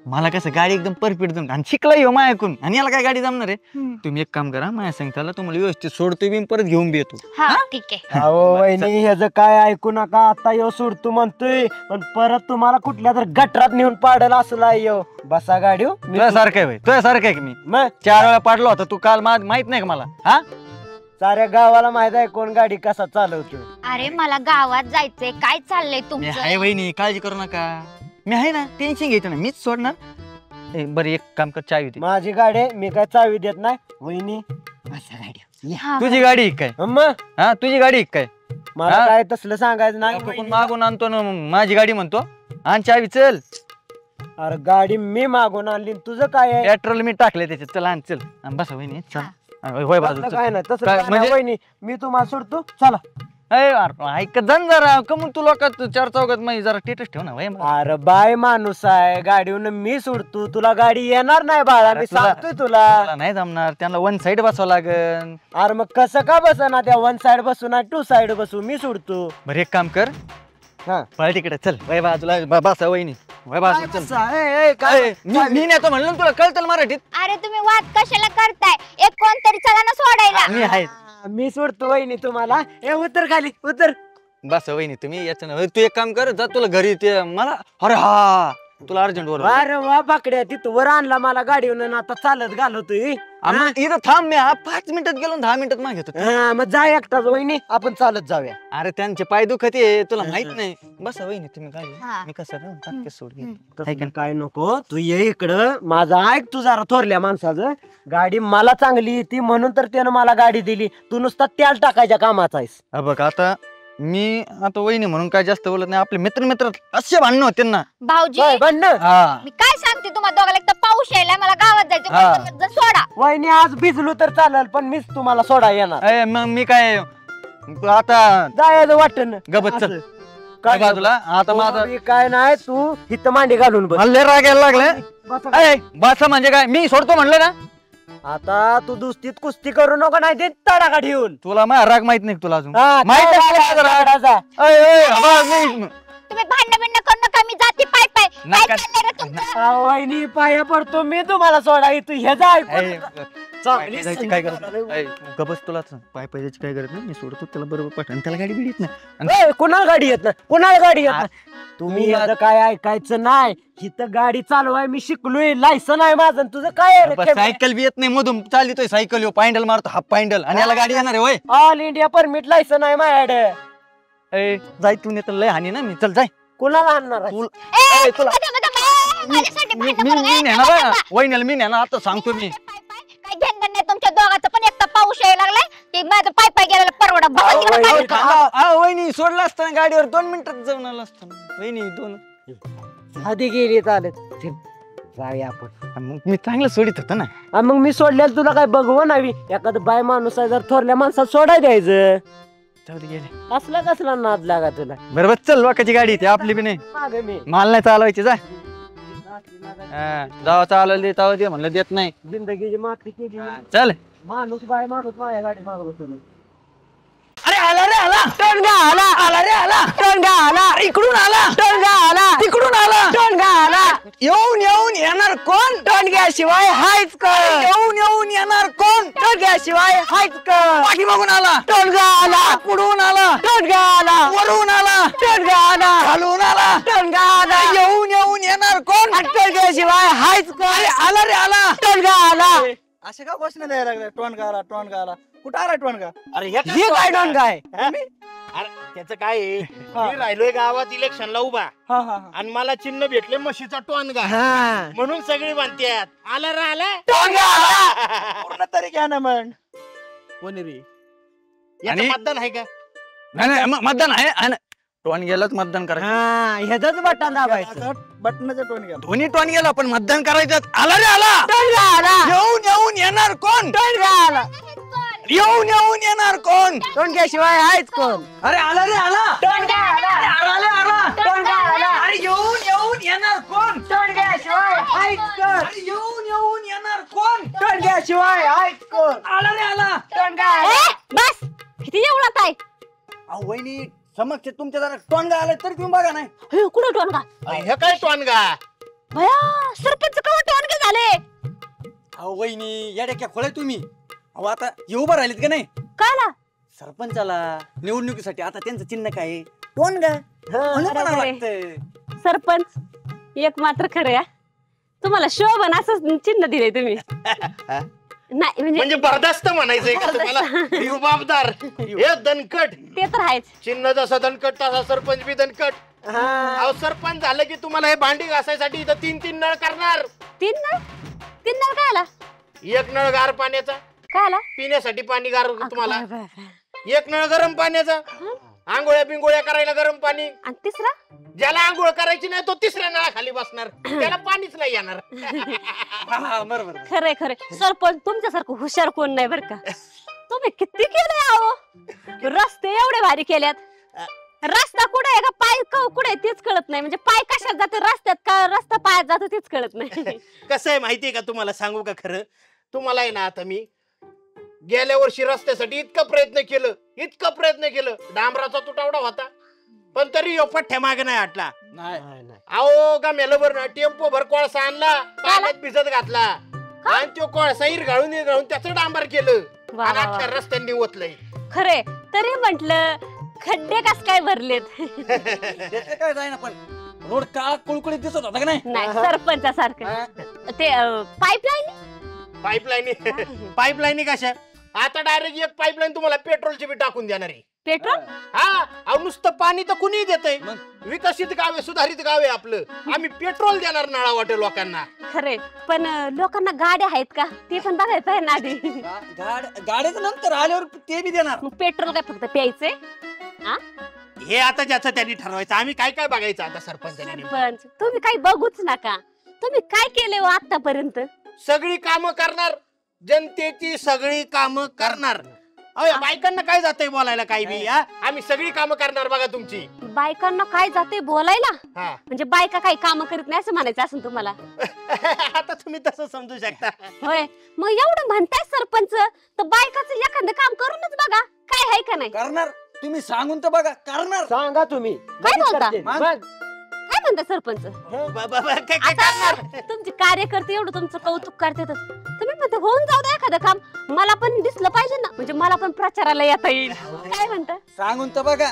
मला कसं गाडी एकदम परफेक्ट जमत आणि शिकला येऊ माझ्या ऐकून आणि याला काय गाडी जमणार आहे. हम्म. तुम्ही एक काम करा माझ्या सांगताला तुम्हाला व्यवस्थित सोडतोय बी परत घेऊन बी येतो. हा ठीक आहे. अहो वहिनी ह्याचं काय ऐकू नका. आता यो सोडतो म्हणतोय पण परत तुम्हाला कुठल्या तर गटरात नेऊन पाडला असला यो. बसा गाडी हो. तुझ्या सारखं आहे तुझ्या सारखं आहे की मी मग 4 वेळा पाडला होता तू काल माहित नाही का मला. हा साऱ्या गावाला माहित आहे कोण गाडी कसा चालवतो. अरे मला गावात जायचंय. काय चाललंय मी तुमचं? आहे वहिनी काळजी करू नका. मी आहे ना टेन्शन घ्यायचं ना मीच सोडणार. बरं एक काम कर चावी दे. माझी गाडी आहे, मी काय चावी देत नाही. वहिनी बसा गाडी. हा, तुझी गाडी आहे काय. मग हा तुझी गाडी आहे काय. मला हा? काय तसलं सांगायचं नाही. आपण मागून आणतो ना माझी गाडी म्हणतो आणि चावी चल. अरे गाडी मी मागून आणली तुझं काय आहे. पेट्रोल मी टाकले त्याच्यात चल आण चल आणि बसा वहिनी चल. होय बाजू तसलं काय नाही तसं काय काय नाही, म्हणजे? वहिनी मी तुम्हाला सोडतो चला. ऐकत जा ना जरा कमून तू लोकात 4 चौकात म्हणजे जरा टेटस ठेव ना वय. अरे बाय माणूस आहे गाडीवरून मी सोडतो तुला गाडी येणार नाही बाळा. मी तुला- सांगतोय तुला. नाही जमणार त्यांना 1 साइड बसावं लागन. अरे मग कसं का बस ना त्या 1 साइड बसू ना 2 साइड बसू मी सोडतो. बरं एक काम कर हा. पळ तिकडे चल वय बाजूला बसा वहिनी वय बाजूला चल. बसा, ए, ए, काय- ए, मी नेतो म्हणलं ना तुला कळतं ना मराठीत. अरे तुम्ही वाद कशाला करताय? एक कोणतरी चला ना सोडायला. मी आहे मी सोडतो वहिनी तुम्हाला. ए उतर खाली उतर. बस वहिनी तुम्ही याचं तू एक काम कर जा तुला घरी ते मला. अरे हा तुला अर्जंट वर अरे वा बाकड्या तिथं वर आणला मला गाडीवरून आता चालत घालवतोय. इथं थांब मी 5 मिनिटात गेलो 10 मिनिटात मागे होतो. हा मग जा एकटाच वहिनी आपण चालत जाऊया. अरे त्यांचे पाय दुखत आहे तुला माहित नाही. बस वहिनी तुम्ही गाडी हा. मी कसं ना टाके सोड घेतो. तसलं काय नको तू ये इकडं माझं ऐक तू जरा थोरल्या माणसाचं. गाडी मला चांगली येते म्हणून तर त्यानं मला गाडी दिली. तू नुसता तेल टाकायच्या कामाचा आहेस. हा बघ आता मी आता वहिनी म्हणून काय जास्त बोलत नाही. आपले मित्र असे भांडण होते ना. भाऊजी होय, भांडणं? हा मी काय सांगते तुम्हाला दोघांना? एक तर पाऊस यायलाय मला गावात जायचं. हा. कोणतं तर सोडा. वहिनी आज भिजलो तर चालेल पण मीच तुम्हाला सोडा येणार. ए, मग मी काय आता जायचं वाटन गबत चल असं. काय बाजूला आता माझा माझा काय नाही तू इथं मांडी घालून बस. मला लय राग यायला लागलाय. बसा. ए, बसा म्हणजे काय मी सोडतो म्हणलं ना. आता तू दुस्तीत कुस्ती करू नको नाही ते तडाखा ठेवून. तुला माझा राग माहित नाही का तुला अजून. हा, माहित आहे तडाखा, मला माझा राग. तडाखा. ए, ए, हा, मी- तुम्ही भांडण करू नका. मी जाते पाय पाय. काय नका- चाललंय रे तुमचं? आ, वहिनी पाया पडतो मी तुम्हाला सोडा तू ह्याचा ए, ऐकून. पाय जायची काय गरज नाही. ए, गबस तुला पाय जायची काय गरज नाही. मी सोडतो त्याला बरोबर पाठ आणि त्याला गाडी बिडीत नाही. ए, कुणाला गाडी येत ना कुणाला गाडी येत नाही. तुम्ही ह्याचं काय ऐकायचं नाही. इथं गाडी चालवाय मी शिकलोय. लायसन आहे माझं. तुझं काय आहे रे? बस सायकल बी येत नाही मधून चालितोय सायकल यो पायंडल मारतो हाफ पायंडल आणि याला गाडी येणार आहे होय. ऑल इंडिया परमिट लायसन आहे माझ्याकडे. ए, जाय तू नाही तर लय हानी ना मी चल जाय. कुणाला आणणार आहे? ए, ए, तुला- माझ्यासाठी मी भांडण मी करू नका. मी नेणार आहे ना. वहिनीला मी नेणार आता सांगतो मी. पाय पाय. काय घेणं नाही तुमच्या दोघांचं. पण एक तर पाऊस यायला लागलाय की माझं पाय पाय गेलेलं परवडा. बघा तिकडे वहिनी, पाय. वहिनी सोडलं असताना गाडीवर 2 मिनिटात जाऊन आलं असतं. वहिनी 2 आधी गेली चालत. चल, जाऊया आपण. मग मी चांगलं सोडित होतो ना. आ, मग मी सोडल्याला तुला काय बघवं नाही. एखादं बाय माणूस आहे जर थोरल्या माणसात सोडाय द्यायचं. जाऊ दे गेले. असला कसला नाद लागा तुला. बरोबर चल वाकाची गाडी ती आपली बी नाही. मागे मी माल नाही चालवायची जा. जावा चालवलं दे तावा दे म्हणलं देत नाही. जिंदगीची माती केली. चल. माणूस बाय माणूस माझ्या गाडी मागं बसून. अरे आला रे आला. टोनगा आला. आला रे आला. टोनगा आला. इकडून आला. टोनगा आला. तिकडून आला. टोनगा आला. येऊन येणार कोण. टोनग्याशिवाय हायच कर. येऊन येणार कोण. टोनग्याशिवाय हायच कर. पाठीमागून आला. टोनगा आला. पुढून आला. टोनगा आला. वरून आला. टोनगा आला. खालून आला. टोनगा आला. येऊन येणार कोण. टोनग्याशिवाय हायच कर. आला रे आला. टोनगा आला. असे का घोषणा द्यायला लागले. टोनगा आला कुठं आला टोनगा. अरे हे काय टोनगा आहे? अरे त्याचं काय आहे? मी राहिलोय गावात इलेक्शनला उभा हा हा आणि मला चिन्ह भेटले म्हशीचा टोनगा हा. म्हणून सगळी म्हणतात आला रे आला. टोनगा आला. पूर्ण तरी घ्या ना मग. कोणी रे याचं आणि- मतदान आहे का? नाही मतदान आहे. टोन गेलाच मतदान करायचं. हा ह्याच बटन दाबायचं. बटनाचा टोनगा. दोन्ही टोन गेला पण मतदान करायचं. आला रे आला. टोनगा आला. येऊन येणार कोण. टोनगा आला. येऊन येणार कोण. टोनग्याशिवाय हायच कोण. अरे आला रे आला. टोनगा आला. आला रे आला. टोनगा आला. अरे येऊन येणार कोण. टोनग्याशिवाय हायच कोण. अरे येऊन येणार कोण. टोनग्याशिवाय हायच कोण. आला रे आला. टोनगा आला. ए, बस किती एवढाच आहे. वहिनी समक्ष तुमच्या जरा टोनगा आलाय तरी तुम्ही बघा नाही. हे कुठं टोनगा? हे काय टोनगा? भया सरपंच कवा टोनगे झाले? अहो वहिनी येड्या खोळे तुम्ही. अहो आता हे उभं राहिलेत का नाही काला सरपंचाला निवडणुकीसाठी, आता त्यांचं चिन्ह काय आहे? टोनगा. म्हणून अरे मला बापरे. वाटतंय. सरपंच एक मात्र खरं या, तुम्हाला शोभन असं चिन्ह दिले तुम्ही. नाही म्हणजे म्हणजे बरदास्त म्हणायचंय का तुम्हाला? रुबाबदार, हे दणकट. ते तर आहेच. चिन्ह जसा दणकट तसा सरपंच बी दणकट. अहो सरपंच झालं की तुम्हाला हे भांडी घासायसाठी इथं 3-3 नळ करणार. 3 नळ? 3 नळ काय आला? एक नळ गार पाण्याचा, काय आला? पिण्यासाठी पाणी गार तुम्हाला. एक नळ गरम पाण्याचा, आंघोळ्या बिंगोळ्या करायला गरम पाणी. आणि तिसरा? ज्याला आंघोळ करायची नाही तो तिसऱ्या नळाखाली बसणार, त्याला पाणीच नाही येणार. बरोबर. खरंय खरंय. सरपंच तुमच्यासारखं हुशार कोण नाही बरं का. तुम्ही किती केलंय अहो. रस्ते एवढे भारी केल्यात. रस्ता कुठे आहे का पाय कुठे तेच कळत नाही. म्हणजे पाय कशात जाते रस्त्यात का रस्ता पायात जातो तेच कळत नाही. कसं आहे माहितीये का तुम्हाला, सांगू का खरं? तुम्हाला आहे ना, आता मी गेल्या वर्षी रस्त्यासाठी इतकं प्रयत्न केलं, डांबराचा तुटवडा होता, पण तरी पठ्ठ्या मागे नाही हटला. अहो का मेलभर ना टेम्पो भर कोळसा आणला, पाण्यात भिजत घातला आणि तो कोळसा इरघाळून त्याचं डांबर केलं वा, आणि वा, वा. अख्ख्या रस्त्यांनी ओतलंय. खरे तरी म्हंटल खड्डे कस काय भरलेत. त्याचं काय जाय ना, पण रोड का कुळकुळीत दिसत होता का नाही? नाही सरपंचासारखं ते पाईपलाईन कशा? आता डायरेक्ट एक पाईपलाईन तुम्हाला पेट्रोलची बी टाकून देणार आहे. पेट्रोल? हा, अहो नुसतं पाणी तर कुणी देतंय. विकसित गाव आहे, सुधारित गाव आहे आपलं. आम्ही पेट्रोल देणार नळा वाटे लोकांना. खरे पण लोकांना गाड्या आहेत का ते पण बघायला पाहिजे ना आधी. गाड्याचं नंतर आल्यावर ते बी देणार. मग पेट्रोल काय फक्त प्यायचंय? हे आता ज्याचं त्यांनी ठरवायचं, आम्ही काय काय बघायचं आता सरपंचाने. सरपंच तुम्ही काही बघूच नका. तुम्ही काय केले हो आतापर्यंत? सगळी कामं करणार, जनतेची सगळी कामं करणार. अहो या बायकांना काय जातंय बोलायला काही बी? आम्ही सगळी कामं करणार बघा तुमची. बायकांना काय जाते बोलायला? हा. म्हणजे बायका काही काम करीत नाही असं म्हणायचं असेल तुम्हाला? आता तुम्ही तसं समजू शकता. होय, मग एवढं म्हणताय सरपंच तर बायकाचं एखादं काम करूनच बघा. काय आहे का नाही? करणार. तुम्ही सांगून तर बघा. करणार. सांगा तुम्ही. काय बोलता? मग? काय म्हणता सरपंच? काय आता तुमचे कार्यकर्ते एवढं तुमचं कौतुक करतात, तुम्ही म्हणता होऊन जाऊ द्या एखादं काम, मला पण दिसलं पाहिजे ना, म्हणजे मला पण प्रचाराला येता येईल. काय म्हणता? सांगून तर बघा.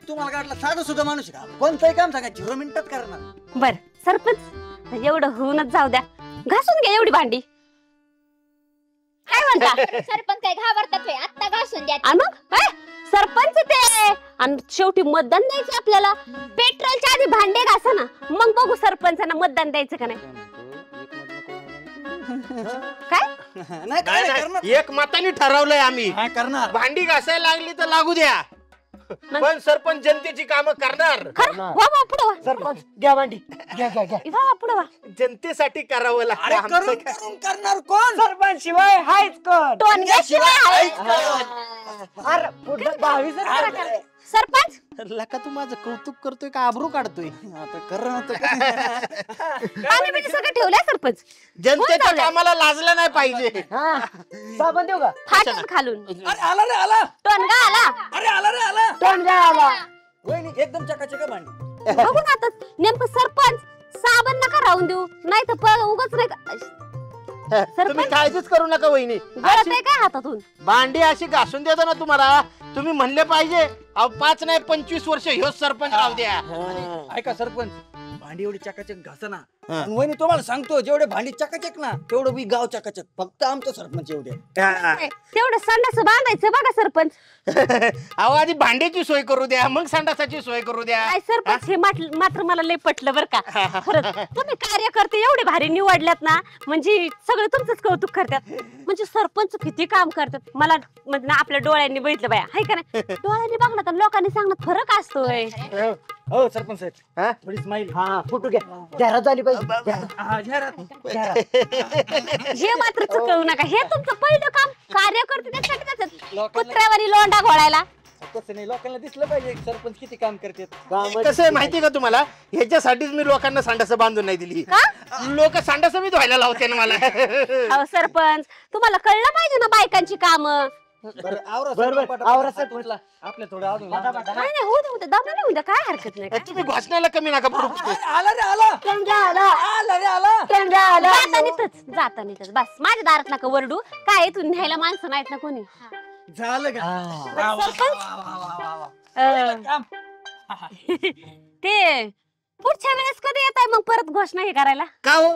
तुम्हाला काढला साधं सुद्धा माणूस का? कोणतंही काम सांगा 0 मिनिटात करणार. बर सरपंच एवढं होऊनच जाऊ द्या, घासून घ्या एवढी भांडी. काय म्हणता? सरपंच काय घाबरतात आता घासून द्या. आणि मग सरपंच ते आणि शेवटी मतदान द्यायचं आपल्याला. पेट्रोलच्या आधी भांडे घासा ना, मग बघू सरपंचांना मतदान द्यायचं का नाही. काय नाही काय करणार. एक मताने ठरवलंय आम्ही. हा करणार. भांडी घासायला लागली तर लागू द्या, पण सरपंच जनतेची कामं करणार. खरं वा वा पुढे वा. सरपंच घ्या भांडी. घ्या घ्या घ्या. वा वा पुढे वा. जनतेसाठी करावं अरे लागतं. आमचं करून काय? करून करणार कोण? सरपंच शिवाय हायच कोण? टोनग्याशिवाय आहे. अरे पुढं 22 सरपंच लका तू माझं कौतुक करतोय का आबरू काढतोय? आता करणार. आम्ही म्हणजे सगळं ठेवलंय सरपंच. जनतेच्या कामाला लाजलं नाही पाहिजे. हा साबण देऊ का? फाटून खालून अरे आला रे आला. टोनगा आला. अरे आला रे आला. टोनगा आला. वहिनी एकदम चकाचक भांडी. बघू ना आता नेमकं सरपंच साबण नका राहून देऊ, नाही तर उगाच नाही का तुम्ही काळजीच करू नका वहिनी. गळत आहे काय हातातून? भांडी अशी घासून देतो ना तुम्हाला, तुम्ही म्हणले पाहिजे अहो 5 नाही 25 वर्ष ह्यो सरपंच राहू द्या. ऐका सरपंच, भांडी एवढी चकाचक घासा ना. वहिनी तुम्हाला सांगतो, जेवढे भांडी चकाचक ना तेवढं बी गाव चकाचक. फक्त आमचं सरपंच एवढे. तेवढं संडास बांधायचं बघा सरपंच. अहो आधी भांड्याची सोय करू द्या, मग संडासाची सोय करू द्या. काय सरपंच हे मात्र मला लय पटलं बर का. खरंच तुम्ही कार्यकर्ते एवढे भारी निवडल्यात ना, म्हणजे सगळे तुमचंच कौतुक करतात. म्हणजे सरपंच किती काम करतात मला म्हणजे आपल्या डोळ्यांनी बघितलं बाया, हाय का नाही? डोळ्यांनी बघणार तर लोकांनी सांगणार फरक असतोय. हो सरपंच साहेब, थोडी स्माइल. हा फुटू घ्या. जाहिरात झाली पाहिजे. हे मात्र चुकवू नका. हे तुमचं पहिलं काम. कार्यकर्ते त्यासाठी जातात कुत्र्यावानी लोंडा घोळायला. तसं नाही, लोकांना दिसलं पाहिजे सरपंच किती काम करतात. कसं आहे माहिती का तुम्हाला, ह्याच्यासाठीच मी लोकांना संडास बांधून नाही दिली. लोक संडास मी धुवायला लावते ना मला. अहो सरपंच तुम्हाला कळलं पाहिजे ना बायकांची कामं. बरोबर आवरा सरपंच. आपल्या थोडं अजून नाही नाही होऊ दे दमा नाही होऊ काय हरकत नाही तुम्ही घोषणाला कमी नका पडू कुठे. जातानीच बस माझ्या दारात नका वरडू काय तू न्यायला माणसं नाहीत ना कोणी झालं का ते पुढच्या वेळेस कधी येत आहे मग परत घोषणा हे करायला का हो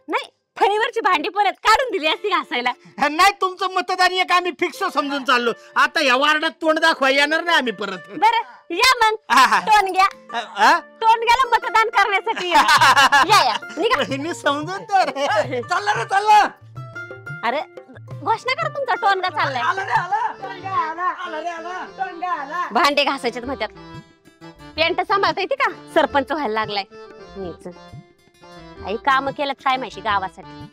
नाही फळीवरची भांडी परत काढून दिली असती घासायला नाही तुमचं मतदान एक आम्ही फिक्स समजून चाललो. आता या वार्डात तोंड दाखवा येणार नाही आम्ही परत. बरं या मग टोनग्या टोनग्याला मतदान करण्यासाठी या या निघा. मी समजून तर चालला रे चालला. अरे घोषणा करा तुमचा टोनगा चाललाय भांडे घासायचे म्हणतात पेंट सांभाळता येते का सरपंच व्हायला लागलाय काही काम केलं काय माहिती गावासाठी